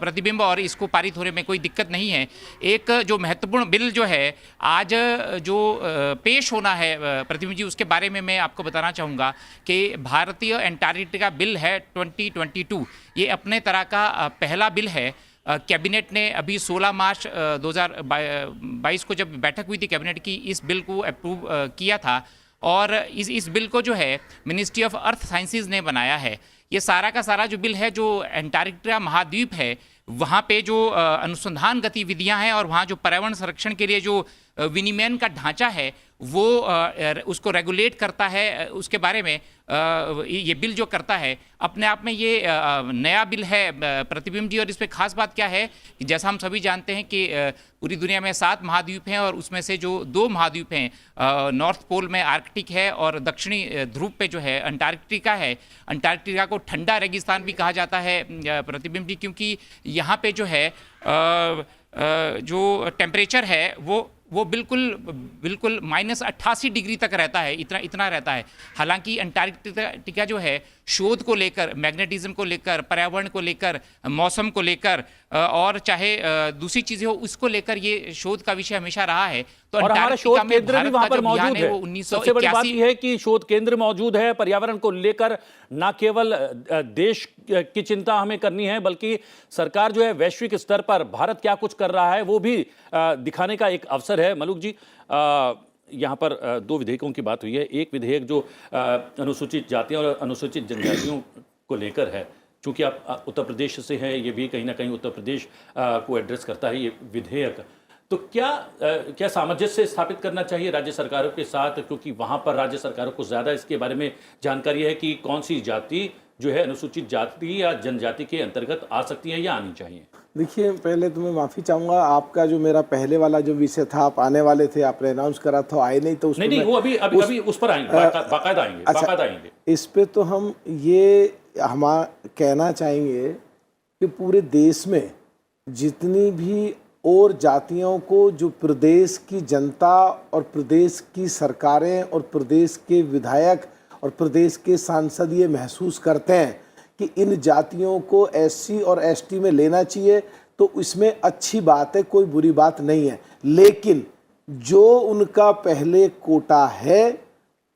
प्रतिबिंब और इसको पारित होने में कोई दिक्कत नहीं है। एक जो महत्वपूर्ण बिल जो है आज जो पेश होना है प्रतिबिंब जी, उसके बारे में मैं आपको बताना चाहूँगा कि भारतीय एंटार्कटिका बिल है 2022। ये अपने तरह का पहला बिल है। कैबिनेट ने अभी 16 मार्च 2022 को जब बैठक हुई थी कैबिनेट की, इस बिल को अप्रूव किया था और इस बिल को जो है मिनिस्ट्री ऑफ अर्थ साइंसेज ने बनाया है। ये सारा का सारा जो बिल है, जो एंटार्कटिका महाद्वीप है वहाँ पे जो अनुसंधान गतिविधियाँ हैं और वहाँ जो पर्यावरण संरक्षण के लिए जो विनियमन का ढांचा है वो उसको रेगुलेट करता है। उसके बारे में ये बिल जो करता है अपने आप में ये नया बिल है प्रतिबिंब जी। और इस पर खास बात क्या है कि जैसा हम सभी जानते हैं कि पूरी दुनिया में 7 महाद्वीप हैं और उसमें से जो 2 महाद्वीप हैं, नॉर्थ पोल में आर्कटिक है और दक्षिणी ध्रुव पे जो है अंटार्कटिका है। अंटार्कटिका को ठंडा रेगिस्तान भी कहा जाता है प्रतिबिंब जी, क्योंकि यहाँ पे जो है जो टेम्परेचर है वो बिल्कुल -88 डिग्री तक रहता है, इतना रहता है। हालांकि अंटार्कटिका जो है शोध को लेकर, मैग्नेटिज्म को लेकर, पर्यावरण को लेकर, मौसम को लेकर और चाहे दूसरी चीजें हो उसको लेकर ये शोध का विषय हमेशा रहा है। तो और हमारा शोध केंद्र भी वहां पर मौजूद है। वो सबसे बड़ी बात यह है कि शोध केंद्र मौजूद है। पर्यावरण को लेकर न केवल देश की चिंता हमें करनी है, बल्कि सरकार जो है वैश्विक स्तर पर भारत क्या कुछ कर रहा है वो भी दिखाने का एक अवसर है। मलूक जी, यहाँ पर 2 विधेयकों की बात हुई है। एक विधेयक जो अनुसूचित जातियों और अनुसूचित जनजातियों को लेकर है, चूंकि आप उत्तर प्रदेश से हैं, ये भी कहीं ना कहीं उत्तर प्रदेश को एड्रेस करता है ये विधेयक। तो क्या सामंजस्य स्थापित करना चाहिए राज्य सरकारों के साथ, क्योंकि वहाँ पर राज्य सरकारों को ज़्यादा इसके बारे में जानकारी है कि कौन सी जाति जो है अनुसूचित जाति या जनजाति के अंतर्गत आ सकती है या आनी चाहिए? देखिए, पहले तो मैं माफ़ी चाहूँगा, आपका जो मेरा पहले वाला जो विषय था आप आने वाले थे, आपने अनाउंस करा था, आए नहीं तो नहीं वो अभी उस पर आएंगे, बाकायदा आएंगे। अच्छा, बाकायदा आएंगे इस पे तो हम ये कहना चाहेंगे कि पूरे देश में जितनी भी और जातियों को जो प्रदेश की जनता और प्रदेश की सरकारें और प्रदेश के विधायक और प्रदेश के सांसद ये महसूस करते हैं कि इन जातियों को एससी और एसटी में लेना चाहिए, तो इसमें अच्छी बात है, कोई बुरी बात नहीं है। लेकिन जो उनका पहले कोटा है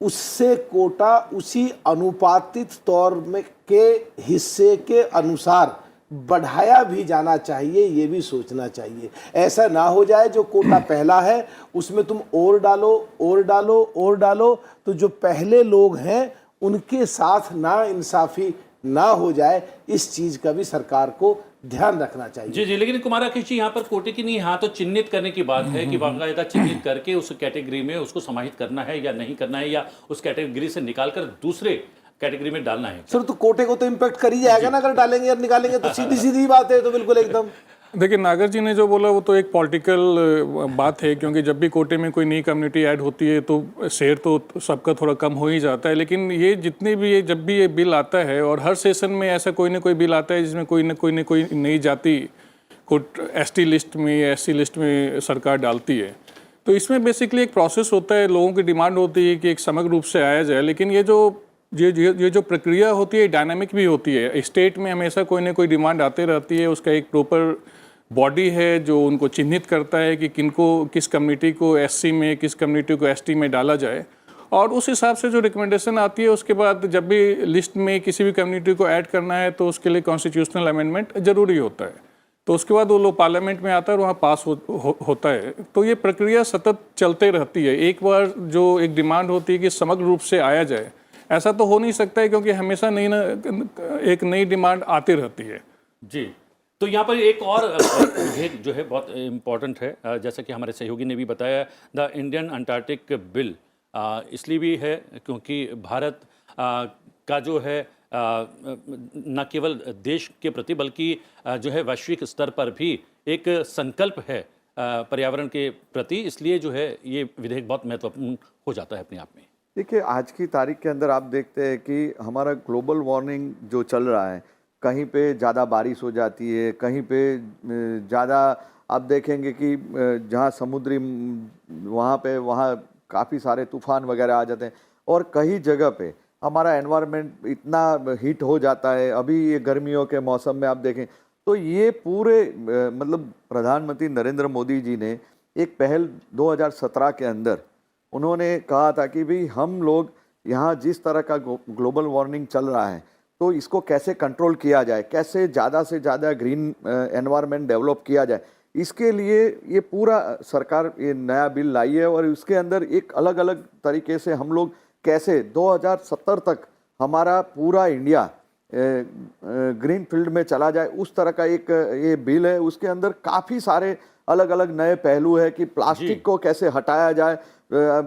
उससे कोटा उसी अनुपातित तौर में के हिस्से के अनुसार बढ़ाया भी जाना चाहिए, ये भी सोचना चाहिए। ऐसा ना हो जाए जो कोटा पहला है उसमें तुम और डालो, तो जो पहले लोग हैं उनके साथ ना इंसाफी ना हो जाए, इस चीज का भी सरकार को ध्यान रखना चाहिए। जी, लेकिन कुमार राकेश जी, यहाँ पर कोटे की नहीं, यहाँ तो चिन्हित करने की बात है कि बाकायदा चिन्हित करके उस कैटेगरी में उसको समाहित करना है या नहीं करना है, या उस कैटेगरी से निकालकर दूसरे कैटेगरी में डालना है। सर, तो कोटे को तो इम्पैक्ट कर ही जाएगा ना, अगर डालेंगे और निकालेंगे तो सीधी बात है। तो बिल्कुल एकदम देखिए, नागर जी ने जो बोला वो तो एक पॉलिटिकल बात है, क्योंकि जब भी कोटे में कोई नई कम्युनिटी ऐड होती है तो शेयर तो सबका थोड़ा कम हो ही जाता है। लेकिन ये जितने भी जब भी ये बिल आता है और हर सेशन में ऐसा कोई ना कोई बिल आता है जिसमें कोई ना कोई नई जाति को एसटी लिस्ट में या एससी लिस्ट में सरकार डालती है, तो इसमें बेसिकली एक प्रोसेस होता है, लोगों की डिमांड होती है कि एक समग्र रूप से आया जाए। लेकिन ये जो प्रक्रिया होती है डायनामिक भी होती है। स्टेट में हमेशा कोई ना कोई डिमांड आते रहती है, उसका एक प्रॉपर बॉडी है जो उनको चिन्हित करता है कि किस कम्युनिटी को एससी में, किस कम्युनिटी को एसटी में डाला जाए, और उस हिसाब से जो रिकमेंडेशन आती है उसके बाद जब भी लिस्ट में किसी भी कम्युनिटी को ऐड करना है तो उसके लिए कॉन्स्टिट्यूशनल अमेंडमेंट जरूरी होता है। तो उसके बाद वो लोग पार्लियामेंट में आता है और वहाँ पास होता है। तो ये प्रक्रिया सतत चलते रहती है। एक बार जो एक डिमांड होती है कि समग्र रूप से आया जाए, ऐसा तो हो नहीं सकता है, क्योंकि हमेशा एक नई डिमांड आती रहती है। जी, तो यहाँ पर एक और विधेयक जो है बहुत इम्पोर्टेंट है, जैसा कि हमारे सहयोगी ने भी बताया, द इंडियन अंटार्कटिक बिल इसलिए भी है क्योंकि भारत का जो है न केवल देश के प्रति बल्कि जो है वैश्विक स्तर पर भी एक संकल्प है पर्यावरण के प्रति, इसलिए जो है ये विधेयक बहुत महत्वपूर्ण हो जाता है अपने आप में। देखिए, आज की तारीख के अंदर आप देखते हैं कि हमारा ग्लोबल वार्मिंग जो चल रहा है, कहीं पे ज़्यादा बारिश हो जाती है, कहीं पे ज़्यादा आप देखेंगे कि जहाँ समुद्री वहाँ काफ़ी सारे तूफान वगैरह आ जाते हैं, और कई जगह पे हमारा एनवायरनमेंट इतना हीट हो जाता है। अभी ये गर्मियों के मौसम में आप देखें तो ये पूरे मतलब प्रधानमंत्री नरेंद्र मोदी जी ने एक पहल 2017 के अंदर उन्होंने कहा था कि भाई हम लोग यहाँ जिस तरह का ग्लोबल वार्मिंग चल रहा है तो इसको कैसे कंट्रोल किया जाए, कैसे ज़्यादा से ज़्यादा ग्रीन एनवायरनमेंट डेवलप किया जाए, इसके लिए ये पूरा सरकार ये नया बिल लाई है। और उसके अंदर एक अलग अलग तरीके से हम लोग कैसे 2070 तक हमारा पूरा इंडिया ग्रीन फील्ड में चला जाए, उस तरह का एक ये बिल है। उसके अंदर काफ़ी सारे अलग अलग नए पहलू है कि प्लास्टिक को कैसे हटाया जाए।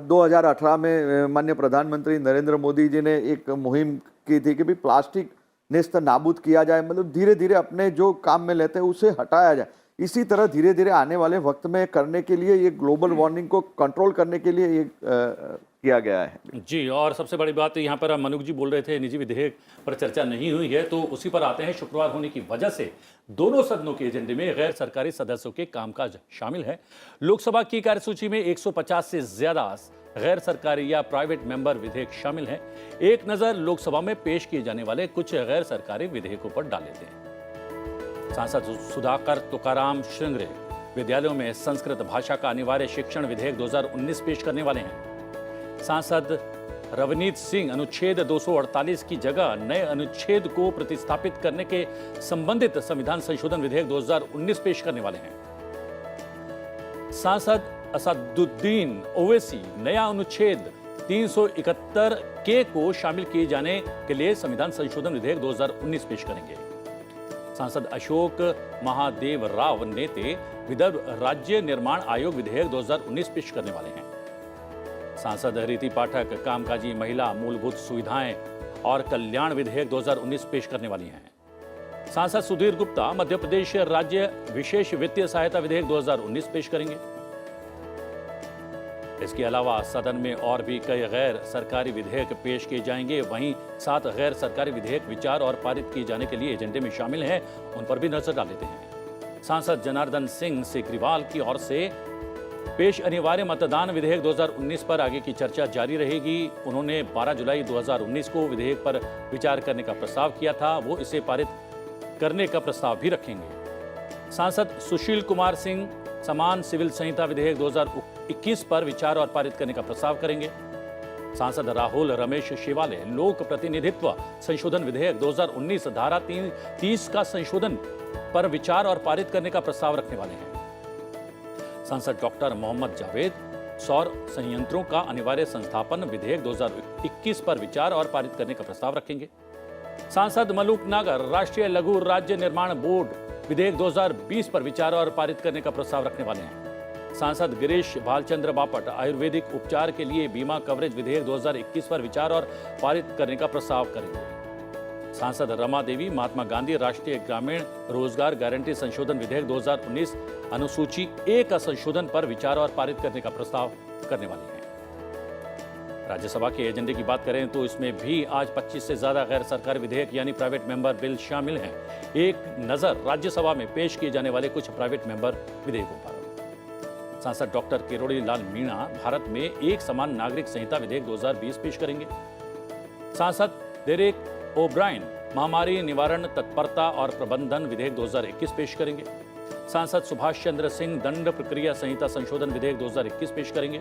2018 में माननीय प्रधानमंत्री नरेंद्र मोदी जी ने एक मुहिम की थी कि भाई प्लास्टिक नेस्त नाबूद किया जाए, मतलब धीरे धीरे अपने जो काम में लेते हैं उसे हटाया जाए। इसी तरह धीरे धीरे आने वाले वक्त में करने के लिए ये ग्लोबल वार्मिंग को कंट्रोल करने के लिए ये किया गया है। जी, और सबसे बड़ी बात यहाँ पर मनुक जी बोल रहे थे निजी विधेयक पर चर्चा नहीं हुई है, तो उसी पर आते हैं। शुक्रवार होने की वजह से दोनों सदनों के एजेंडे में गैर सरकारी सदस्यों के कामकाज शामिल है। लोकसभा की कार्यसूची में 150 से ज्यादा गैर सरकारी या प्राइवेट मेंबर विधेयक शामिल हैं। एक नजर लोकसभा में पेश किए जाने वाले कुछ गैर सरकारी विधेयकों पर डाल लेते हैं। सांसद सुधाकर तुकाराम श्रृंगरे विद्यालयों में संस्कृत भाषा का अनिवार्य शिक्षण विधेयक 2019 पेश करने वाले हैं। सांसद रवनीत सिंह अनुच्छेद 248 की जगह नए अनुच्छेद को प्रतिस्थापित करने के संबंधित संविधान संशोधन विधेयक 2019 पेश करने वाले हैं। सांसद असदुद्दीन ओवैसी नया अनुच्छेद 371 के को शामिल किए जाने के लिए संविधान संशोधन विधेयक 2019 पेश करेंगे। सांसद अशोक महादेव राव नेते विदर्भ राज्य निर्माण आयोग विधेयक 2019 पेश करने वाले हैं। सांसद रीति पाठक कामकाजी महिला मूलभूत सुविधाएं और कल्याण विधेयक 2019 पेश करने वाली हैं। सांसद सुधीर गुप्ता मध्य प्रदेश राज्य विशेष वित्तीय सहायता विधेयक 2019 पेश करेंगे। इसके अलावा सदन में और भी कई गैर सरकारी विधेयक पेश किए जाएंगे। वहीं 7 गैर सरकारी विधेयक विचार और पारित किए जाने के लिए एजेंडे में शामिल हैं, उन पर भी नजर डाल लेते हैं। सांसद जनार्दन सिंह सीकरीवाल की ओर से पेश अनिवार्य मतदान विधेयक 2019 पर आगे की चर्चा जारी रहेगी। उन्होंने 12 जुलाई 2019 को विधेयक पर विचार करने का प्रस्ताव किया था, वो इसे पारित करने का प्रस्ताव भी रखेंगे। सांसद सुशील कुमार सिंह समान सिविल संहिता विधेयक 2021 पर विचार और पारित करने का प्रस्ताव करेंगे। सांसद राहुल रमेश शिवाले लोक प्रतिनिधित्व संशोधन विधेयक 2019 धारा 30 का संशोधन पर विचार और पारित करने का प्रस्ताव रखने वाले हैं। सांसद डॉक्टर मोहम्मद जावेद सौर संयंत्रों का अनिवार्य संस्थापन विधेयक 2021 पर विचार और पारित करने का प्रस्ताव रखेंगे। सांसद मलूक नागर राष्ट्रीय लघु राज्य निर्माण बोर्ड विधेयक 2020 पर विचार और पारित करने का प्रस्ताव रखने वाले हैं। सांसद गिरीश भालचंद्र बापट आयुर्वेदिक उपचार के लिए बीमा कवरेज विधेयक 2021 पर विचार और पारित करने का प्रस्ताव करेंगे। सांसद रमा देवी महात्मा गांधी राष्ट्रीय ग्रामीण रोजगार गारंटी संशोधन विधेयक 2019 अनुसूची ए का संशोधन पर विचार और पारित करने का प्रस्ताव करने वाली हैं। राज्यसभा के एजेंडे की बात करें तो इसमें भी आज 25 से ज्यादा गैर सरकारी विधेयक यानी प्राइवेट मेंबर बिल शामिल हैं। एक नजर राज्यसभा में पेश किए जाने वाले कुछ प्राइवेट मेंबर विधेयकों पर। सांसद डॉक्टर किरोड़ी लाल मीणा भारत में एक समान नागरिक संहिता विधेयक 2020 पेश करेंगे। सांसद डेरेक ओब्रायन महामारी निवारण तत्परता और प्रबंधन विधेयक 2021 पेश करेंगे। सांसद सुभाष चंद्र सिंह दंड प्रक्रिया संहिता संशोधन विधेयक 2021 पेश करेंगे।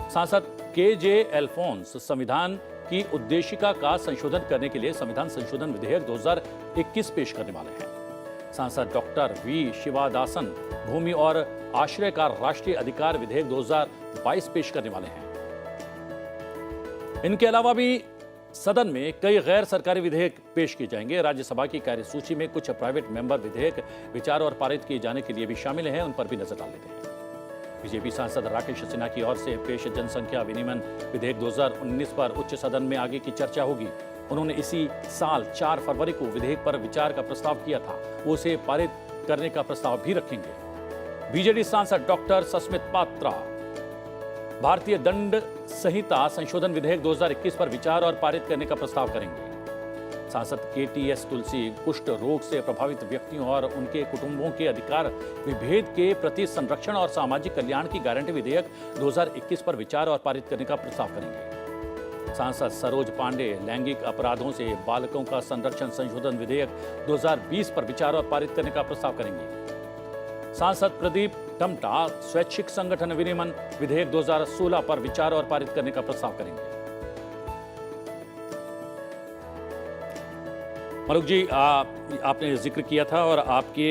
सांसद के.जे. एल्फोंस संविधान की उद्देशिका का संशोधन करने के लिए संविधान संशोधन विधेयक 2021 पेश करने वाले हैं। सांसद डॉक्टर वी शिवादासन भूमि और आश्रय का राष्ट्रीय अधिकार विधेयक 2022 पेश करने वाले हैं। इनके अलावा भी सदन में कई गैर सरकारी विधेयक पेश किए जाएंगे। राज्यसभा की कार्यसूची में कुछ प्राइवेट मेंबर विधेयक विचार और पारित किए जाने के लिए भी शामिल हैं, उन पर भी नजर डाल लेते हैं। बीजेपी सांसद राकेश सिन्हा की ओर से पेश जनसंख्या विनियमन विधेयक 2019 पर उच्च सदन में आगे की चर्चा होगी। उन्होंने इसी साल 4 फरवरी को विधेयक पर विचार का प्रस्ताव किया था, वो उसे पारित करने का प्रस्ताव भी रखेंगे। बीजेडी सांसद डॉक्टर सस्मित पात्रा भारतीय दंड संहिता संशोधन विधेयक 2021 पर विचार और पारित करने का प्रस्ताव करेंगे। सांसद के.टी.एस. तुलसी कुष्ठ रोग से प्रभावित व्यक्तियों और उनके कुटुंबों के अधिकार विभेद के प्रति संरक्षण और सामाजिक कल्याण की गारंटी विधेयक 2021 पर विचार और पारित करने का प्रस्ताव करेंगे। सांसद सरोज पांडे लैंगिक अपराधों से बालकों का संरक्षण संशोधन विधेयक 2020 पर विचार और पारित करने का प्रस्ताव करेंगे। सांसद प्रदीप टमटा स्वैच्छिक संगठन विनियमन विधेयक 2016 पर विचार और पारित करने का प्रस्ताव करेंगे। मलुक जी, आपने जिक्र किया था और आपके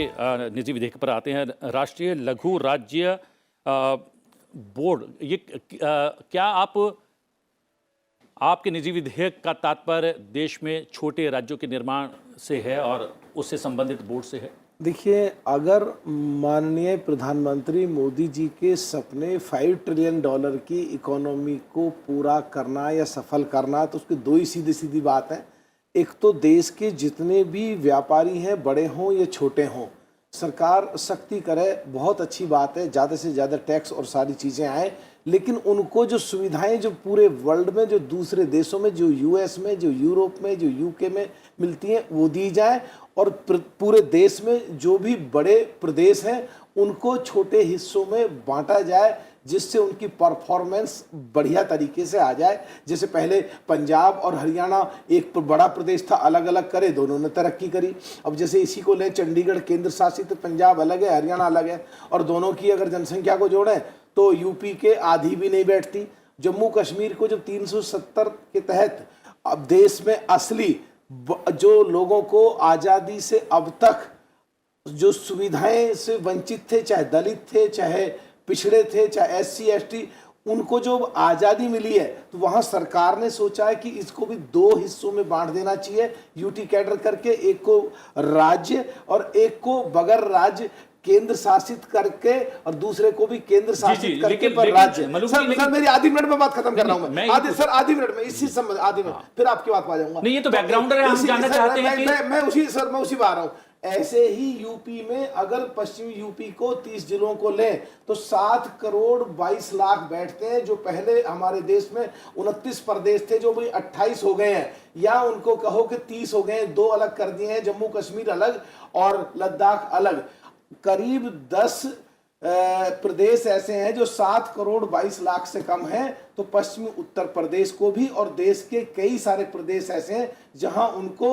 निजी विधेयक पर आते हैं। राष्ट्रीय लघु राज्य बोर्ड, ये क्या आपके निजी विधेयक का तात्पर्य देश में छोटे राज्यों के निर्माण से है और उससे संबंधित बोर्ड से है? देखिए, अगर माननीय प्रधानमंत्री मोदी जी के सपने $5 ट्रिलियन की इकोनॉमी को पूरा करना या सफल करना, तो उसकी दो ही सीधी सीधी बात है। एक तो देश के जितने भी व्यापारी हैं, बड़े हों या छोटे हों, सरकार सख्ती करे, बहुत अच्छी बात है, ज़्यादा से ज़्यादा टैक्स और सारी चीज़ें आए, लेकिन उनको जो सुविधाएं जो पूरे वर्ल्ड में, जो दूसरे देशों में, जो यूएस में, जो यूरोप में, जो यूके में मिलती हैं, वो दी जाए। और पूरे देश में जो भी बड़े प्रदेश हैं उनको छोटे हिस्सों में बांटा जाए, जिससे उनकी परफॉर्मेंस बढ़िया तरीके से आ जाए। जैसे पहले पंजाब और हरियाणा एक बड़ा प्रदेश था, अलग अलग करे, दोनों ने तरक्की करी। अब जैसे इसी को ले, चंडीगढ़ केंद्र शासित, पंजाब अलग है, हरियाणा अलग है, और दोनों की अगर जनसंख्या को जोड़ें तो यूपी के आधी भी नहीं बैठती। जम्मू कश्मीर को जब 370 के तहत अब देश में असली जो लोगों को आज़ादी से अब तक जो सुविधाएं से वंचित थे, चाहे दलित थे, चाहे पिछड़े थे, चाहे SC ST, उनको जो आज़ादी मिली है, तो वहाँ सरकार ने सोचा है कि इसको भी दो हिस्सों में बांट देना चाहिए, यूटी कैडर करके, एक को राज्य और एक को बगैर राज्य केंद्र शासित करके, और दूसरे को भी केंद्र शासित करके पर राज्य। सर मेरी आधी मिनट में बात खत्म कर रहा हूं मैं, आधी मिनट में, इसी संबंध आधी मिनट, फिर आपकी बात पा जाऊंगा। नहीं, ये तो बैकग्राउंड है, हम जानना चाहते हैं कि मैं उसी बात आ रहा हूं। ऐसे ही यूपी में अगर पश्चिमी यूपी को 30 जिलों को लें तो 7 करोड़ 22 लाख बैठते हैं, जो पहले हमारे देश में 29 प्रदेश थे, जो भी 28 हो गए हैं, या उनको कहो कि 30 हो गए हैं, 2 अलग कर दिए हैं, जम्मू कश्मीर अलग और लद्दाख अलग। करीब 10 प्रदेश ऐसे हैं जो 7 करोड़ 22 लाख से कम हैं, तो पश्चिमी उत्तर प्रदेश को भी, और देश के कई सारे प्रदेश ऐसे हैं जहां उनको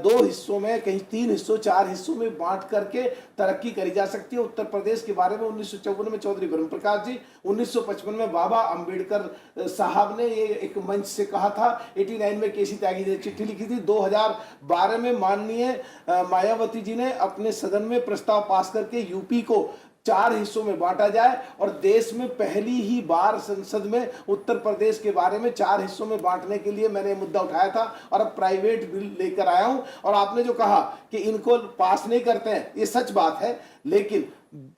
2 हिस्सों में, कहीं 3 हिस्सों, 4 हिस्सों में बांट करके तरक्की करी जा सकती है। उत्तर प्रदेश के बारे में 1954 में चौधरी ब्रह्म प्रकाश जी, 1955 में बाबा अंबेडकर साहब ने ये एक मंच से कहा था, 89 में केसी त्यागी ने चिट्ठी लिखी थी, 2012 में माननीय मायावती जी ने अपने सदन में प्रस्ताव पास करके यूपी को 4 हिस्सों में बांटा जाए, और देश में पहली ही बार संसद में उत्तर प्रदेश के बारे में 4 हिस्सों में बांटने के लिए मैंने मुद्दा उठाया था, और अब प्राइवेट बिल लेकर आया हूं। और आपने जो कहा कि इनको पास नहीं करते हैं, ये सच बात है, लेकिन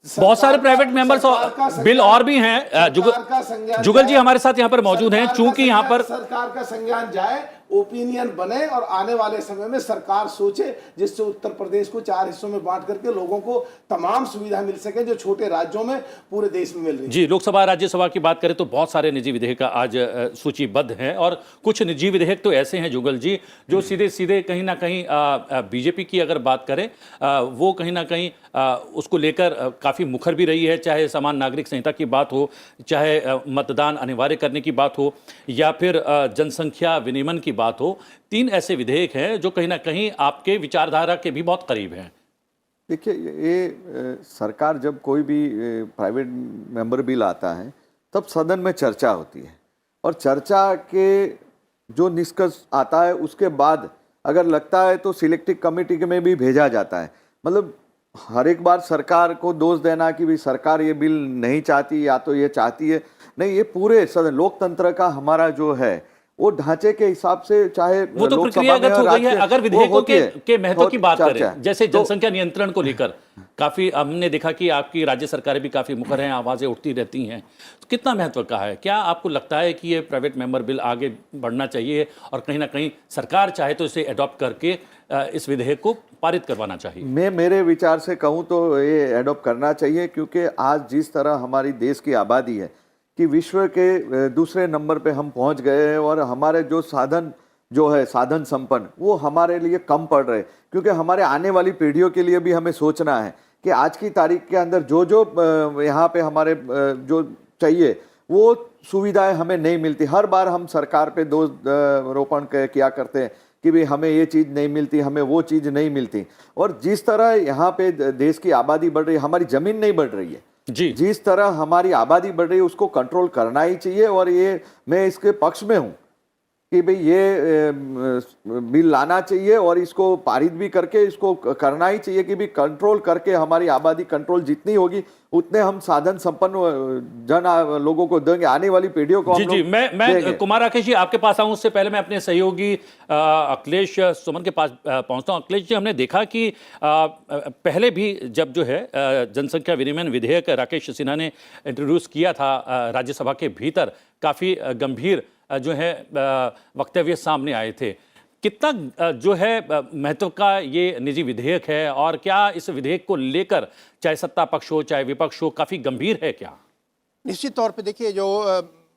बहुत सारे प्राइवेट मेंबर्स बिल और भी हैं। जुगल जी हमारे साथ यहाँ पर मौजूद हैं। चूंकि यहाँ पर सरकार का संज्ञान जाए, ओपिनियन बने, और आने वाले समय में सरकार सोचे जिससे उत्तर प्रदेश को 4 हिस्सों में बांट करके लोगों को तमाम सुविधा मिल सके जो छोटे राज्यों में पूरे देश में मिल रही है। जी, लोकसभा राज्यसभा की बात करें तो बहुत सारे निजी विधेयक आज सूचीबद्ध हैं, और कुछ निजी विधेयक तो ऐसे हैं जुगल जी जो सीधे सीधे कहीं ना कहीं बीजेपी की अगर बात करें, वो कहीं ना कहीं उसको लेकर काफ़ी मुखर भी रही है, चाहे समान नागरिक संहिता की बात हो, चाहे मतदान अनिवार्य करने की बात हो, या फिर जनसंख्या विनियमन की बात हो। 3 ऐसे विधेयक हैं जो कहीं ना कहीं आपके विचारधारा के भी बहुत करीब हैं। देखिए, ये सरकार जब कोई भी प्राइवेट मेंबर बिल आता है तब सदन में चर्चा होती है, और चर्चा के जो निष्कर्ष आता है उसके बाद अगर लगता है तो सिलेक्टिव कमेटी में भी भेजा जाता है। मतलब हर एक बार सरकार को दोष देना कि भाई सरकार ये बिल नहीं चाहती या तो ये चाहती है, नहीं, ये पूरे सदन, लोकतंत्र का हमारा जो है वो ढांचे के हिसाब से, चाहे वो तो प्रक्रियागत हो गई है। अगर विधेयकों के महत्व की बात करें, जैसे जनसंख्या नियंत्रण को लेकर काफी हमने देखा कि आपकी राज्य सरकारें भी काफी मुखर हैं, आवाजें उठती रहती हैं, तो कितना महत्व का है? क्या आपको लगता है कि ये प्राइवेट मेंबर बिल आगे बढ़ना चाहिए, और कहीं ना कहीं सरकार चाहे तो इसे अडॉप्ट करके इस विधेयक को पारित करवाना चाहिए? मैं मेरे विचार से कहूँ तो ये एडॉप्ट करना चाहिए, क्योंकि आज जिस तरह हमारी देश की आबादी है कि विश्व के दूसरे नंबर पे हम पहुंच गए हैं, और हमारे जो साधन जो है साधन संपन्न वो हमारे लिए कम पड़ रहे, क्योंकि हमारे आने वाली पीढ़ियों के लिए भी हमें सोचना है कि आज की तारीख के अंदर जो जो यहाँ पे हमारे जो चाहिए वो सुविधाएं हमें नहीं मिलती। हर बार हम सरकार पे दोष रोपण किया करते हैं कि भाई हमें ये चीज़ नहीं मिलती, हमें वो चीज़ नहीं मिलती। और जिस तरह यहाँ पे देश की आबादी बढ़ रही है, हमारी ज़मीन नहीं बढ़ रही है जी। जिस तरह हमारी आबादी बढ़ रही है उसको कंट्रोल करना ही चाहिए। और ये मैं इसके पक्ष में हूँ कि भाई ये बिल लाना चाहिए और इसको पारित भी करके इसको करना ही चाहिए कि भी कंट्रोल करके हमारी आबादी कंट्रोल जितनी होगी उतने हम साधन संपन्न लोगों को देंगे, आने वाली पीढ़ियों को जी हम जी। लोग मैं देंगे। कुमार राकेश जी आपके पास आऊं उससे पहले मैं अपने सहयोगी अखिलेश सुमन के पास पहुंचता हूं। अखिलेश जी, हमने देखा कि पहले भी जब जो है जनसंख्या विनियमन विधेयक राकेश सिन्हा ने इंट्रोड्यूस किया था राज्यसभा के भीतर, काफ़ी गंभीर जो है वक्तव्य सामने आए थे। कितना जो है महत्व का ये निजी विधेयक है और क्या इस विधेयक को लेकर चाहे सत्ता पक्ष हो चाहे विपक्ष हो काफ़ी गंभीर है क्या? निश्चित तौर पे देखिए, जो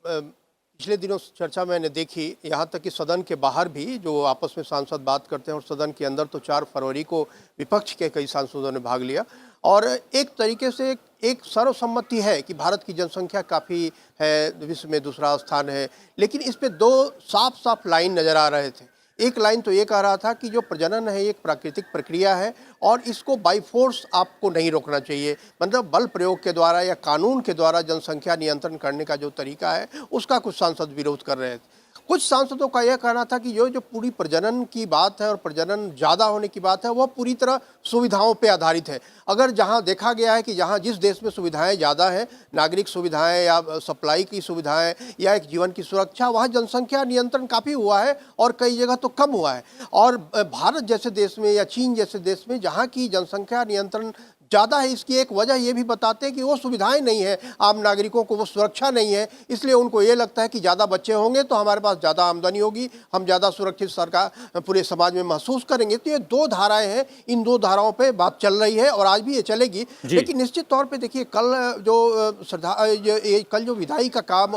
पिछले दिनों चर्चा मैंने देखी, यहाँ तक कि सदन के बाहर भी जो आपस में सांसद बात करते हैं और सदन के अंदर तो 4 फरवरी को विपक्ष के कई सांसदों ने भाग लिया और एक तरीके से एक सर्वसम्मति है कि भारत की जनसंख्या काफ़ी है, विश्व में दूसरा स्थान है। लेकिन इस पे 2 साफ साफ लाइन नज़र आ रहे थे। एक लाइन तो ये कह रहा था कि जो प्रजनन है एक प्राकृतिक प्रक्रिया है और इसको बाई फोर्स आपको नहीं रोकना चाहिए, मतलब बल प्रयोग के द्वारा या कानून के द्वारा जनसंख्या नियंत्रण करने का जो तरीका है उसका कुछ सांसद विरोध कर रहे थे। कुछ सांसदों का यह कहना था कि जो पूरी प्रजनन की बात है और प्रजनन ज़्यादा होने की बात है वह पूरी तरह सुविधाओं पे आधारित है। अगर जहां देखा गया है कि जहां जिस देश में सुविधाएं ज़्यादा हैं, नागरिक सुविधाएं या सप्लाई की सुविधाएं या एक जीवन की सुरक्षा, वहां जनसंख्या नियंत्रण काफ़ी हुआ है और कई जगह तो कम हुआ है। और भारत जैसे देश में या चीन जैसे देश में जहाँ की जनसंख्या नियंत्रण ज़्यादा है, इसकी एक वजह ये भी बताते हैं कि वो सुविधाएं नहीं है आम नागरिकों को, वो सुरक्षा नहीं है। इसलिए उनको ये लगता है कि ज़्यादा बच्चे होंगे तो हमारे पास ज़्यादा आमदनी होगी, हम ज़्यादा सुरक्षित सरकार पूरे समाज में महसूस करेंगे। तो ये 2 धाराएं हैं, इन 2 धाराओं पे बात चल रही है और आज भी ये चलेगी। लेकिन निश्चित तौर पे देखिए, कल जो विधायी का काम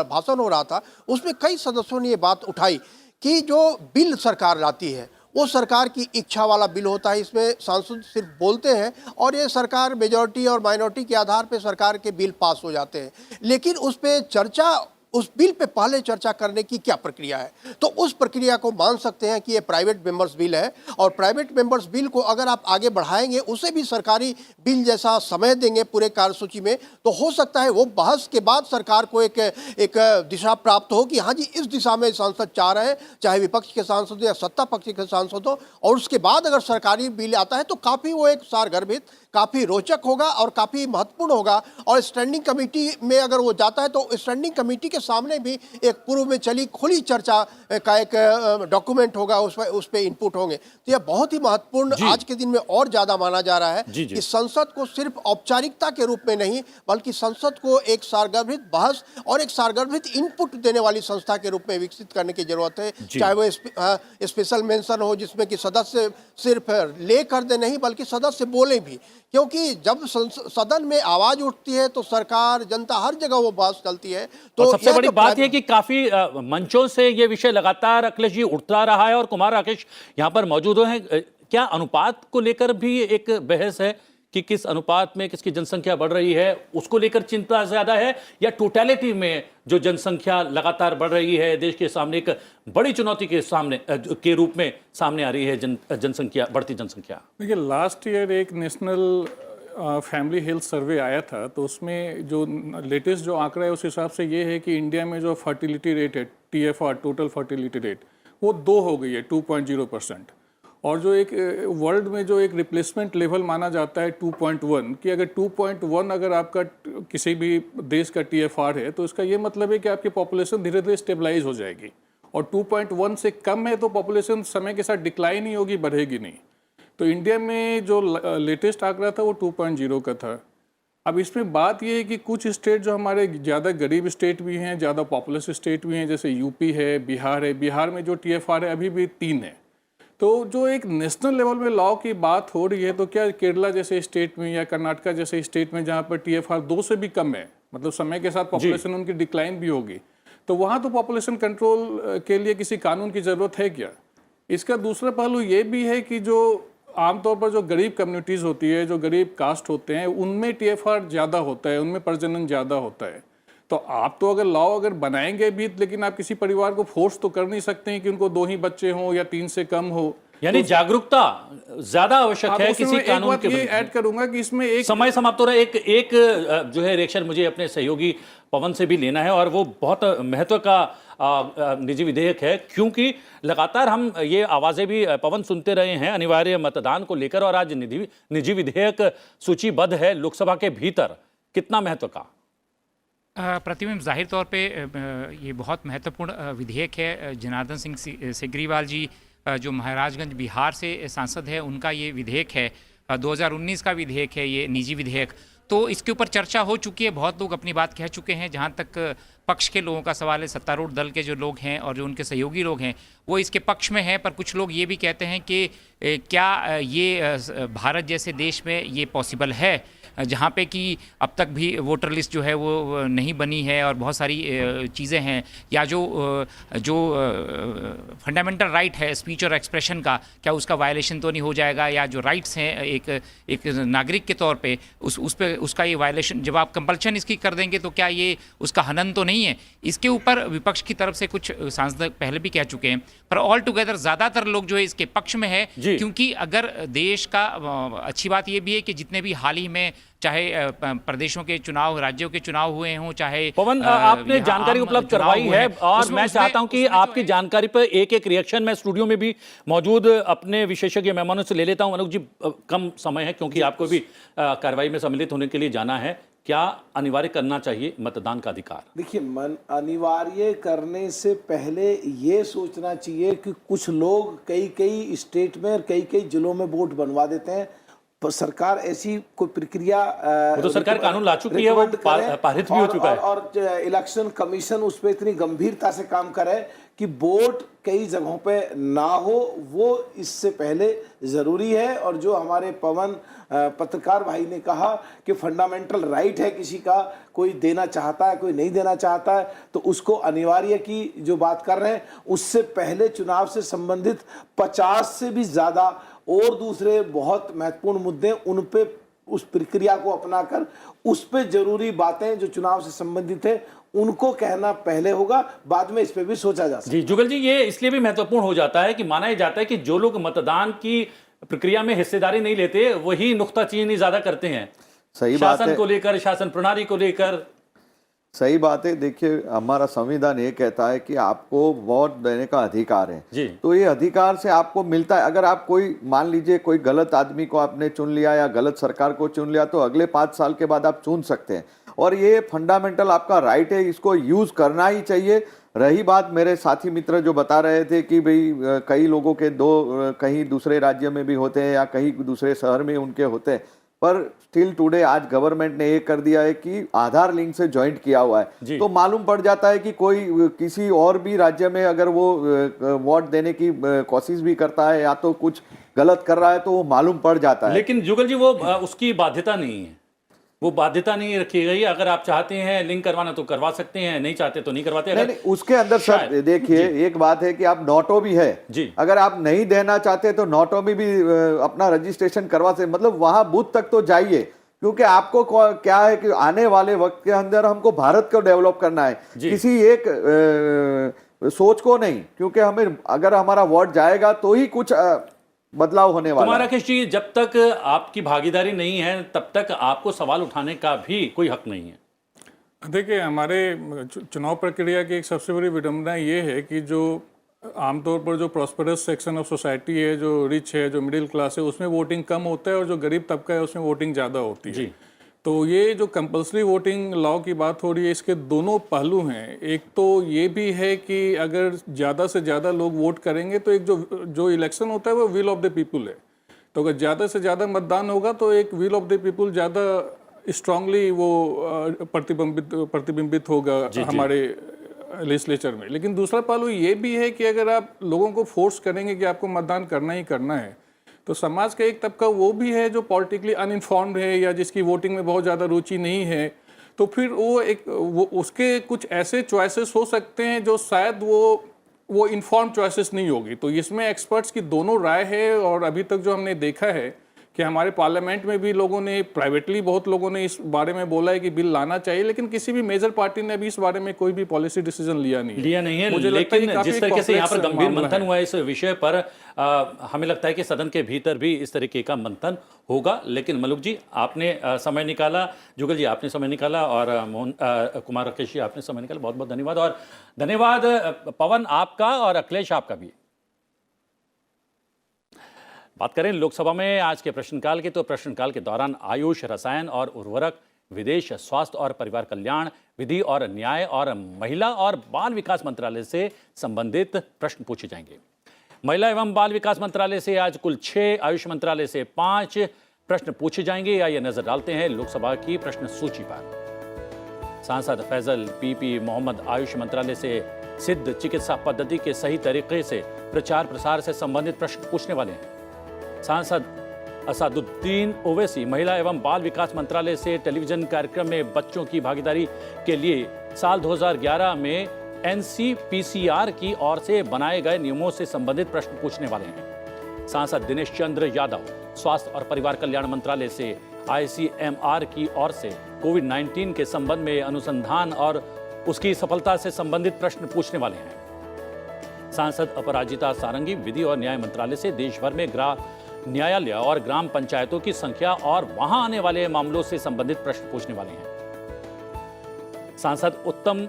भाषण हो रहा था उसमें कई सदस्यों ने ये बात उठाई कि जो बिल सरकार लाती है वो सरकार की इच्छा वाला बिल होता है। इसमें सांसद सिर्फ बोलते हैं और ये सरकार मेजॉरिटी और माइनॉरिटी के आधार पे सरकार के बिल पास हो जाते हैं। लेकिन उस पे चर्चा, उस बिल पे पहले चर्चा करने की क्या प्रक्रिया है, तो उस प्रक्रिया को मान सकते हैं कि ये प्राइवेट मेंबर्स बिल है और प्राइवेट मेंबर्स बिल को अगर आप आगे बढ़ाएंगे, उसे भी सरकारी बिल जैसा समय देंगे पूरे कार्यसूची में, तो हो सकता है वो बहस के बाद सरकार को एक दिशा प्राप्त हो कि हाँ जी इस दिशा में सांसद चाह रहे हैं, चाहे विपक्ष के सांसद हो या सत्ता पक्ष के सांसद हो। और उसके बाद अगर सरकारी बिल आता है तो काफ़ी वो एक सारगर्भित, काफ़ी रोचक होगा और काफ़ी महत्वपूर्ण होगा। और स्टैंडिंग कमेटी में अगर वो जाता है तो स्टैंडिंग कमेटी के सामने भी एक पूर्व में चली खुली चर्चा का एक डॉक्यूमेंट होगा, उस पे इनपुट होंगे। तो यह बहुत ही महत्वपूर्ण आज के दिन में और ज़्यादा माना जा रहा है कि संसद को सिर्फ औपचारिकता के रूप में नहीं बल्कि संसद को एक सारगर्भित बहस और एक सारगर्भित इनपुट देने वाली संस्था के रूप में विकसित करने की जरूरत है। चाहे वो स्पेशल मेंशन हो जिसमें कि सदस्य सिर्फ ले कर दे नहीं बल्कि सदस्य बोले भी, क्योंकि जब सदन में आवाज उठती है तो सरकार, जनता, हर जगह वो बात चलती है। तो सबसे बड़ी बात यह कि काफी मंचों से ये विषय लगातार अखिलेश जी उठता रहा है और कुमार राकेश यहाँ पर मौजूद हैं। क्या अनुपात को लेकर भी एक बहस है कि किस अनुपात में किसकी जनसंख्या बढ़ रही है, उसको लेकर चिंता ज्यादा है, या टोटलिटी में जो जनसंख्या लगातार बढ़ रही है देश के सामने एक बड़ी चुनौती के सामने के रूप में सामने आ रही है जनसंख्या, बढ़ती जनसंख्या? देखिए, लास्ट ईयर एक नेशनल फैमिली हेल्थ सर्वे आया था, तो उसमें जो लेटेस्ट जो आंकड़ा है उस हिसाब से ये है कि इंडिया में जो फर्टिलिटी रेट है, TFR टोटल फर्टिलिटी रेट, वो 2 हो गई है, 2.0%। और जो एक वर्ल्ड में जो एक रिप्लेसमेंट लेवल माना जाता है 2.1, कि अगर 2.1 अगर आपका किसी भी देश का TFR है तो इसका ये मतलब है कि आपकी पॉपुलेशन धीरे धीरे स्टेबलाइज हो जाएगी। और 2.1 से कम है तो पॉपुलेशन समय के साथ डिक्लाइन ही होगी, बढ़ेगी नहीं। तो इंडिया में जो लेटेस्ट आंकड़ा था वो 2.0 का था। अब इसमें बात ये है कि कुछ स्टेट जो हमारे ज़्यादा गरीब स्टेट भी हैं, ज़्यादा पॉपुलस स्टेट भी हैं, जैसे यूपी है, बिहार है। बिहार में जो TFR है अभी भी 3 है। तो जो एक नेशनल लेवल में लॉ की बात हो रही है, तो क्या केरला जैसे स्टेट में या कर्नाटका जैसे स्टेट में जहाँ पर TFR 2 से भी कम है, मतलब समय के साथ पॉपुलेशन उनकी डिक्लाइन भी होगी, तो वहाँ तो पॉपुलेशन कंट्रोल के लिए किसी कानून की ज़रूरत है क्या? इसका दूसरा पहलू ये भी है कि जो आमतौर पर जो गरीब कम्युनिटीज़ होती है, जो गरीब कास्ट होते हैं, उनमें TFR ज़्यादा होता है, उनमें प्रजनन ज़्यादा होता है। तो आप तो अगर लॉ अगर बनाएंगे भी, लेकिन आप किसी परिवार को फोर्स तो कर नहीं सकते हैं कि उनको 2 ही बच्चे हों या 3 से कम हो। यानी जागरूकता ज्यादा आवश्यक आप है उसमें किसी एक कानून बात के ये बदले। ऐड करूंगा कि इसमें एक समय समाप्त हो रहा है। एक जो है रिएक्शन मुझे अपने सहयोगी पवन से भी लेना है, और वो बहुत महत्व का निजी विधेयक है, क्योंकि लगातार हम ये आवाजें भी पवन सुनते रहे हैं अनिवार्य मतदान को लेकर, और आज निजी विधेयक सूचीबद्ध है लोकसभा के भीतर। कितना महत्व का? प्रतिबिंब जाहिर तौर पे ये बहुत महत्वपूर्ण विधेयक है। जनार्दन सिंह सिग्रीवाल जी जो महाराजगंज बिहार से सांसद है, उनका ये विधेयक है। 2019 का विधेयक है ये निजी विधेयक। तो इसके ऊपर चर्चा हो चुकी है, बहुत लोग अपनी बात कह चुके हैं। जहाँ तक पक्ष के लोगों का सवाल है, सत्तारूढ़ दल के जो लोग हैं और जो उनके सहयोगी लोग हैं वो इसके पक्ष में हैं, पर कुछ लोग ये भी कहते हैं कि क्या ये भारत जैसे देश में ये पॉसिबल है जहाँ पे कि अब तक भी वोटर लिस्ट जो है वो नहीं बनी है, और बहुत सारी चीज़ें हैं, या जो फंडामेंटल राइट है स्पीच और एक्सप्रेशन का, क्या उसका वायलेशन तो नहीं हो जाएगा, या जो राइट्स हैं एक नागरिक के तौर पे उस पे उसका ये वायलेशन, जब आप कंपल्शन इसकी कर देंगे तो क्या ये उसका हनन तो नहीं है। इसके ऊपर विपक्ष की तरफ से कुछ सांसद पहले भी कह चुके हैं, पर ऑल टुगेदर ज़्यादातर लोग जो है इसके पक्ष में है, क्योंकि अगर देश का अच्छी बात ये भी है कि जितने भी हाल ही में चाहे प्रदेशों के चुनाव, राज्यों के चुनाव हुए हों, चाहे पवन आपने जानकारी उपलब्ध करवाई है, और मैं चाहता हूं कि आपकी जानकारी पर एक रिएक्शन मैं स्टूडियो में भी मौजूद अपने विशेषज्ञ मेहमानों से ले लेता हूं। अनुज जी, कम समय है क्योंकि आपको भी कार्रवाई में सम्मिलित होने के लिए जाना है। क्या अनिवार्य करना चाहिए मतदान का अधिकार? देखिए, अनिवार्य करने से पहले ये सोचना चाहिए कि कुछ लोग कई स्टेट में और कई जिलों में वोट बनवा देते हैं। पर सरकार ऐसी कोई प्रक्रिया, वो तो सरकार कानून ला चुकी है, वो पारित भी हो चुका है, और इलेक्शन कमीशन उस पर इतनी गंभीरता से काम करे कि वोट कई जगहों पे ना हो, वो इससे पहले जरूरी है। और जो हमारे पवन पत्रकार भाई ने कहा कि फंडामेंटल राइट है किसी का, कोई देना चाहता है कोई नहीं देना चाहता है, तो उसको अनिवार्य की जो बात कर रहे हैं, उससे पहले चुनाव से संबंधित 50 से भी ज्यादा और दूसरे बहुत महत्वपूर्ण मुद्दे, उन पे उस प्रक्रिया को अपनाकर उस पे जरूरी बातें जो चुनाव से संबंधित है उनको कहना पहले होगा, बाद में इस पे भी सोचा जा सकता है। जी जुगल जी, ये इसलिए भी महत्वपूर्ण हो जाता है कि माना जाता है कि जो लोग मतदान की प्रक्रिया में हिस्सेदारी नहीं लेते वही नुक्ताचीनी ज्यादा करते हैं। सही बात है, शासन को लेकर, शासन प्रणाली को लेकर। सही बात है। देखिए, हमारा संविधान ये कहता है कि आपको वोट देने का अधिकार है जी। तो ये अधिकार से आपको मिलता है। अगर आप कोई, मान लीजिए कोई गलत आदमी को आपने चुन लिया या गलत सरकार को चुन लिया, तो अगले 5 साल के बाद आप चुन सकते हैं, और ये फंडामेंटल आपका राइट है, इसको यूज करना ही चाहिए। रही बात मेरे साथी मित्र जो बता रहे थे कि भाई कई लोगों के कहीं दूसरे राज्य में भी होते हैं या कहीं दूसरे शहर में उनके होते हैं, पर स्टिल टुडे आज गवर्नमेंट ने ये कर दिया है कि आधार लिंक से ज्वाइंट किया हुआ है, तो मालूम पड़ जाता है कि कोई किसी और भी राज्य में अगर वो वोट देने की कोशिश भी करता है या तो कुछ गलत कर रहा है, तो वो मालूम पड़ जाता है। लेकिन जुगल जी, वो उसकी बाध्यता नहीं है, वो बाध्यता नहीं रखी गई। अगर आप चाहते हैं लिंक करवाना तो करवा सकते हैं, नहीं चाहते तो नहीं करवाते। नहीं, उसके अंदर सर देखिए, एक बात है कि आप नोटो भी है जी, अगर आप नहीं देना चाहते तो नोटो में भी अपना रजिस्ट्रेशन करवा सकते, मतलब वहां बूथ तक तो जाइए, क्योंकि आपको क्या है कि आने वाले वक्त के अंदर हमको भारत को डेवलप करना है, किसी एक सोच को नहीं, क्योंकि हमें अगर हमारा वोट जाएगा तो ही कुछ बदलाव होने वाला है। राकेश जी, जब तक आपकी भागीदारी नहीं है तब तक आपको सवाल उठाने का भी कोई हक नहीं है। देखिए, हमारे चुनाव प्रक्रिया की एक सबसे बड़ी विडंबना ये है कि जो आमतौर पर जो प्रॉस्परस सेक्शन ऑफ सोसाइटी है, जो रिच है, जो मिडिल क्लास है, उसमें वोटिंग कम होता है, और जो गरीब तबका है उसमें वोटिंग ज़्यादा होती है। तो ये जो कंपल्सरी वोटिंग लॉ की बात हो रही है, इसके दोनों पहलू हैं। एक तो ये भी है कि अगर ज़्यादा से ज़्यादा लोग वोट करेंगे तो एक जो इलेक्शन होता है वो विल ऑफ द पीपुल है, तो अगर ज़्यादा से ज़्यादा मतदान होगा तो एक विल ऑफ द पीपुल ज़्यादा स्ट्रांगली वो प्रतिबिंबित होगा हमारे लेजिस्लेचर में। लेकिन दूसरा पहलू ये भी है कि अगर आप लोगों को फोर्स करेंगे कि आपको मतदान करना ही करना है, तो समाज का एक तबका वो भी है जो पॉलिटिकली अनइन्फॉर्म्ड है या जिसकी वोटिंग में बहुत ज़्यादा रुचि नहीं है, तो फिर वो उसके कुछ ऐसे चॉइसेस हो सकते हैं जो शायद वो इन्फॉर्म चॉइसेस नहीं होगी। तो इसमें एक्सपर्ट्स की दोनों राय है, और अभी तक जो हमने देखा है कि हमारे पार्लियामेंट में भी लोगों ने, प्राइवेटली बहुत लोगों ने इस बारे में बोला है कि बिल लाना चाहिए, लेकिन किसी भी मेजर पार्टी ने अभी इस बारे में कोई भी पॉलिसी डिसीजन लिया नहीं है। मुझे लगता है लेकिन काफी जिस तरीके से यहाँ पर complex गंभीर मामला मंथन है। हुआ है इस विषय पर, हमें लगता है कि सदन के भीतर भी इस तरीके का मंथन होगा। लेकिन मलुक जी, आपने समय निकाला, जुगल जी आपने समय निकाला, और मोहन कुमार राकेश जी आपने समय निकाला, बहुत बहुत धन्यवाद। और धन्यवाद पवन आपका और अखिलेश आपका भी। बात करें लोकसभा में आज के प्रश्नकाल की, तो प्रश्नकाल के दौरान आयुष, रसायन और उर्वरक, विदेश, स्वास्थ्य और परिवार कल्याण, विधि और न्याय और महिला और बाल विकास मंत्रालय से संबंधित प्रश्न पूछे जाएंगे। महिला एवं बाल विकास मंत्रालय से आज कुल 6, आयुष मंत्रालय से 5 प्रश्न पूछे जाएंगे। आइए नजर डालते हैं लोकसभा की प्रश्न सूची पर। सांसद फैजल पीपी मोहम्मद आयुष मंत्रालय से सिद्ध चिकित्सा पद्धति के सही तरीके से प्रचार प्रसार से संबंधित प्रश्न पूछने वाले हैं। सांसद असदुद्दीन ओवैसी महिला एवं बाल विकास मंत्रालय से टेलीविजन कार्यक्रम में बच्चों की भागीदारी के लिए साल 2011 में NCPCR की ओर से बनाए गए नियमों से संबंधित प्रश्न पूछने वाले हैं। सांसद दिनेश चंद्र यादव स्वास्थ्य और परिवार कल्याण मंत्रालय से ICMR की ओर से कोविड-19 के संबंध में अनुसंधान और उसकी सफलता से संबंधित प्रश्न पूछने वाले हैं। सांसद अपराजिता सारंगी विधि और न्याय मंत्रालय से देश भर में न्यायालय और ग्राम पंचायतों की संख्या और वहां आने वाले मामलों से संबंधित प्रश्न पूछने वाले हैं। सांसद उत्तम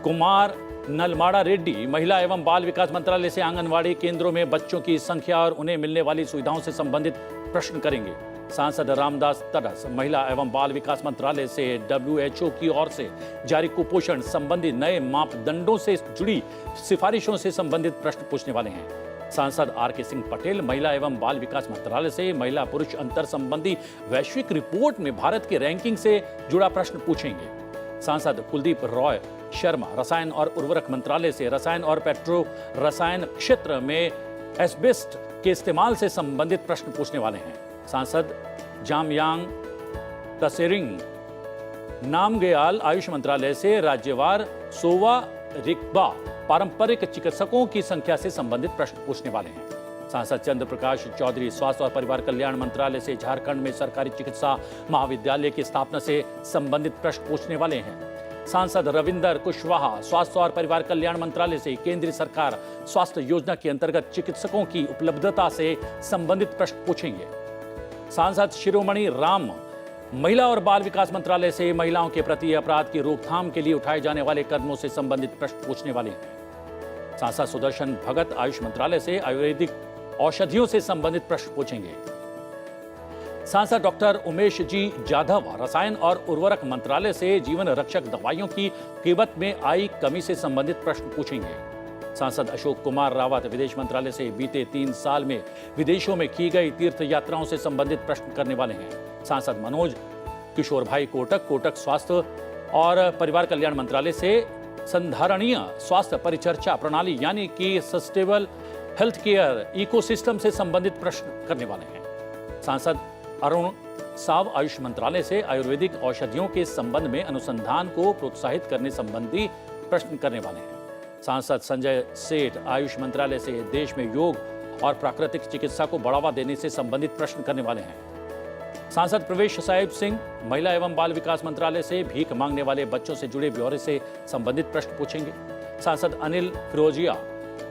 कुमार नलमाड़ा रेड्डी महिला एवं बाल विकास मंत्रालय से आंगनवाड़ी केंद्रों में बच्चों की संख्या और उन्हें मिलने वाली सुविधाओं से संबंधित प्रश्न करेंगे। सांसद रामदास तड़स महिला एवं बाल विकास मंत्रालय से WHO की ओर से जारी कुपोषण संबंधी नए मापदंडों से जुड़ी सिफारिशों से संबंधित प्रश्न पूछने वाले हैं। सांसद RK सिंह पटेल महिला एवं बाल विकास मंत्रालय से महिला पुरुष अंतर संबंधी वैश्विक रिपोर्ट में भारत की रैंकिंग से जुड़ा प्रश्न पूछेंगे। सांसद कुलदीप रॉय शर्मा रसायन और उर्वरक मंत्रालय से रसायन और पेट्रो रसायन क्षेत्र में एस्बेस्ट के इस्तेमाल से संबंधित प्रश्न पूछने वाले हैं। सांसद जामयांग तसेरिंग नामग्याल आयुष मंत्रालय से राज्यवार सोवा रिकबा पारंपरिक चिकित्सकों की संख्या से संबंधित प्रश्न पूछने वाले हैं। सांसद चंद्र प्रकाश चौधरी स्वास्थ्य और परिवार कल्याण मंत्रालय से झारखंड में सरकारी चिकित्सा महाविद्यालय की स्थापना से संबंधित प्रश्न पूछने वाले हैं। सांसद रविंदर कुशवाहा स्वास्थ्य और परिवार कल्याण मंत्रालय से केंद्रीय सरकार स्वास्थ्य योजना के अंतर्गत चिकित्सकों की उपलब्धता से संबंधित प्रश्न पूछेंगे। सांसद शिरोमणि राम महिला और बाल विकास मंत्रालय से महिलाओं के प्रति अपराध की रोकथाम के लिए उठाए जाने वाले कदमों से संबंधित प्रश्न पूछने वाले हैं। सांसद सुदर्शन भगत आयुष मंत्रालय से आयुर्वेदिक औषधियों से संबंधित प्रश्न पूछेंगे। सांसद डॉक्टर उमेश जी जाधव रसायन और उर्वरक मंत्रालय से जीवन रक्षक दवाइयों की कीमत में आई कमी से संबंधित प्रश्न पूछेंगे। सांसद अशोक कुमार रावत विदेश मंत्रालय से बीते 3 साल में विदेशों में की गई तीर्थ यात्राओं से संबंधित प्रश्न करने वाले हैं। सांसद मनोज किशोर भाई कोटक स्वास्थ्य और परिवार कल्याण मंत्रालय से संधारणीय स्वास्थ्य परिचर्चा प्रणाली यानी कि सस्टेनेबल हेल्थ केयर इकोसिस्टम से संबंधित प्रश्न करने वाले हैं। सांसद अरुण साव आयुष मंत्रालय से आयुर्वेदिक औषधियों के संबंध में अनुसंधान को प्रोत्साहित करने संबंधी प्रश्न करने वाले हैं। सांसद संजय सेठ आयुष मंत्रालय से देश में योग और प्राकृतिक चिकित्सा को बढ़ावा देने से संबंधित प्रश्न करने वाले हैं। सांसद प्रवेश साहिब सिंह महिला एवं बाल विकास मंत्रालय से भीख मांगने वाले बच्चों से जुड़े ब्यौरे से संबंधित प्रश्न पूछेंगे। सांसद अनिल फिरोजिया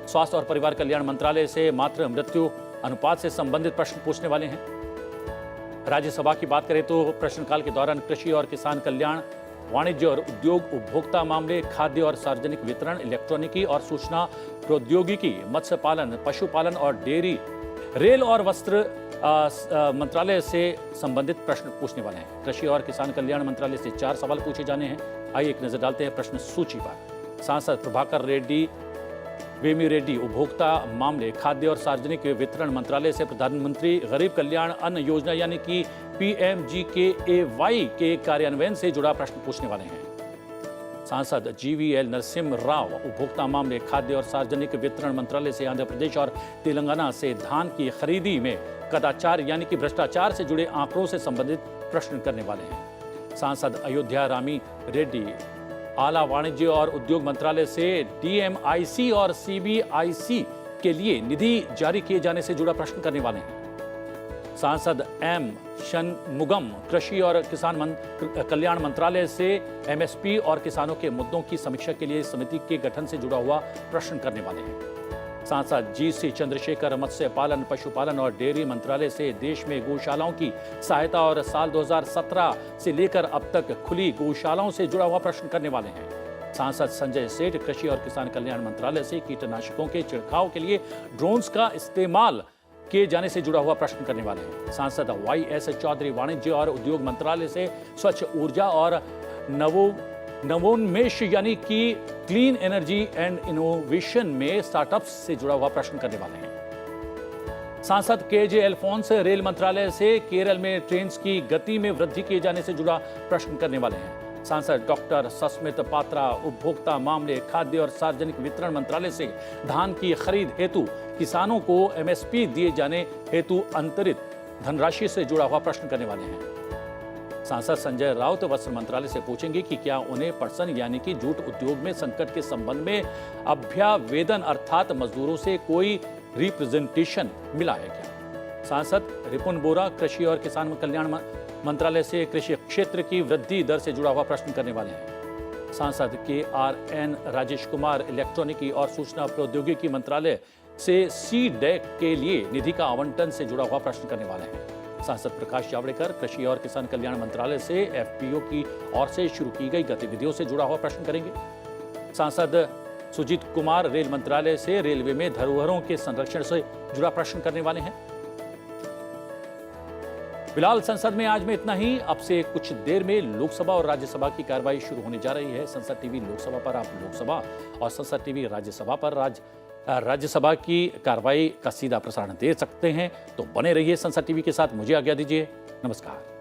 स्वास्थ्य और परिवार कल्याण मंत्रालय से मातृ मृत्यु अनुपात से संबंधित प्रश्न पूछने वाले हैं। राज्यसभा की बात करें तो प्रश्नकाल के दौरान कृषि और किसान कल्याण, वाणिज्य और उद्योग, उपभोक्ता मामले, खाद्य और सार्वजनिक वितरण, इलेक्ट्रॉनिकी और सूचना प्रौद्योगिकी, मत्स्य पालन, पशुपालन और डेयरी, रेल और वस्त्र मंत्रालय से संबंधित प्रश्न पूछने वाले हैं। कृषि और किसान कल्याण मंत्रालय से 4 सवाल पूछे जाने हैं। आइए एक नजर डालते हैं प्रश्न सूची पर। सांसद प्रभाकर रेड्डी वेमी रेड्डी उपभोक्ता मामले, खाद्य और सार्वजनिक वितरण मंत्रालय से प्रधानमंत्री गरीब कल्याण अन्न योजना यानी कि PMGKAY के कार्यान्वयन से जुड़ा प्रश्न पूछने वाले हैं। सांसद GVL नरसिम्हा राव उपभोक्ता मामले, खाद्य और सार्वजनिक वितरण मंत्रालय से आंध्र प्रदेश और तेलंगाना से धान की खरीदी में कदाचार यानी कि भ्रष्टाचार से जुड़े आंकड़ों से संबंधित प्रश्न करने वाले हैं। सांसद अयोध्या रामी रेड्डी आला वाणिज्य और उद्योग मंत्रालय से DMIC और CBIC के लिए निधि जारी किए जाने से जुड़ा प्रश्न करने वाले हैं। सांसद एम शनमुगम कृषि और किसान कल्याण मंत्रालय से एमएसपी और किसानों के मुद्दों की समीक्षा के लिए समिति के गठन से जुड़ा हुआ प्रश्न करने वाले हैं। सांसद जी.सी. चंद्रशेखर मत्स्य पालन, पशुपालन और डेयरी मंत्रालय से देश में गौशालाओं की सहायता और साल 2017 से लेकर अब तक खुली गौशालाओं से जुड़ा हुआ प्रश्न करने वाले हैं। सांसद संजय सेठ कृषि और किसान कल्याण मंत्रालय से कीटनाशकों के छिड़काव के लिए ड्रोन्स का इस्तेमाल किए जाने से जुड़ा हुआ प्रश्न करने वाले हैं। सांसद वाई.एस. चौधरी वाणिज्य और उद्योग मंत्रालय से स्वच्छ ऊर्जा और नवोन्मेष यानी कि क्लीन एनर्जी एंड इनोवेशन में स्टार्टअप्स से जुड़ा हुआ प्रश्न करने वाले हैं। सांसद के.जे. अल्फोंस रेल मंत्रालय से केरल में ट्रेन की गति में वृद्धि किए जाने से जुड़ा प्रश्न करने वाले हैं। सांसद डॉक्टर सस्मित पात्रा उपभोक्ता मामले, खाद्य और सार्वजनिक वितरण मंत्रालय से धान की खरीद हेतु किसानों को एमएसपी दिए जाने हेतु अंतरित धनराशि से जुड़ा हुआ प्रश्न करने वाले हैं। सांसद संजय राउत वस्त्र मंत्रालय से पूछेंगे कि क्या उन्हें पर्सन यानी कि जूट उद्योग में संकट के संबंध में अभ्यावेदन अर्थात मजदूरों से कोई रिप्रेजेंटेशन मिला है क्या। सांसद रिपुन बोरा कृषि और किसान कल्याण मंत्रालय से कृषि क्षेत्र की वृद्धि दर से जुड़ा हुआ प्रश्न करने वाले हैं। सांसद के.आर.एन. राजेश कुमार इलेक्ट्रॉनिकी और सूचना प्रौद्योगिकी मंत्रालय से सी-डैक के लिए निधि का आवंटन से जुड़ा हुआ प्रश्न करने वाले हैं। सांसद प्रकाश जावड़ेकर कृषि और किसान कल्याण मंत्रालय से एफपीओ की ओर से शुरू की गई गतिविधियों से जुड़ा हुआ प्रश्न करेंगे। सांसद सुजीत कुमार रेल मंत्रालय से रेलवे में धरोहरों के संरक्षण से जुड़ा प्रश्न करने वाले हैं। फिलहाल संसद में आज में इतना ही। अब से कुछ देर में लोकसभा और राज्यसभा की कार्रवाई शुरू होने जा रही है। संसद टीवी लोकसभा पर आप लोकसभा और संसद टीवी राज्यसभा पर राज्यसभा की कार्रवाई का सीधा प्रसारण दे सकते हैं। तो बने रहिए संसद टीवी के साथ। मुझे आज्ञा दीजिए। नमस्कार।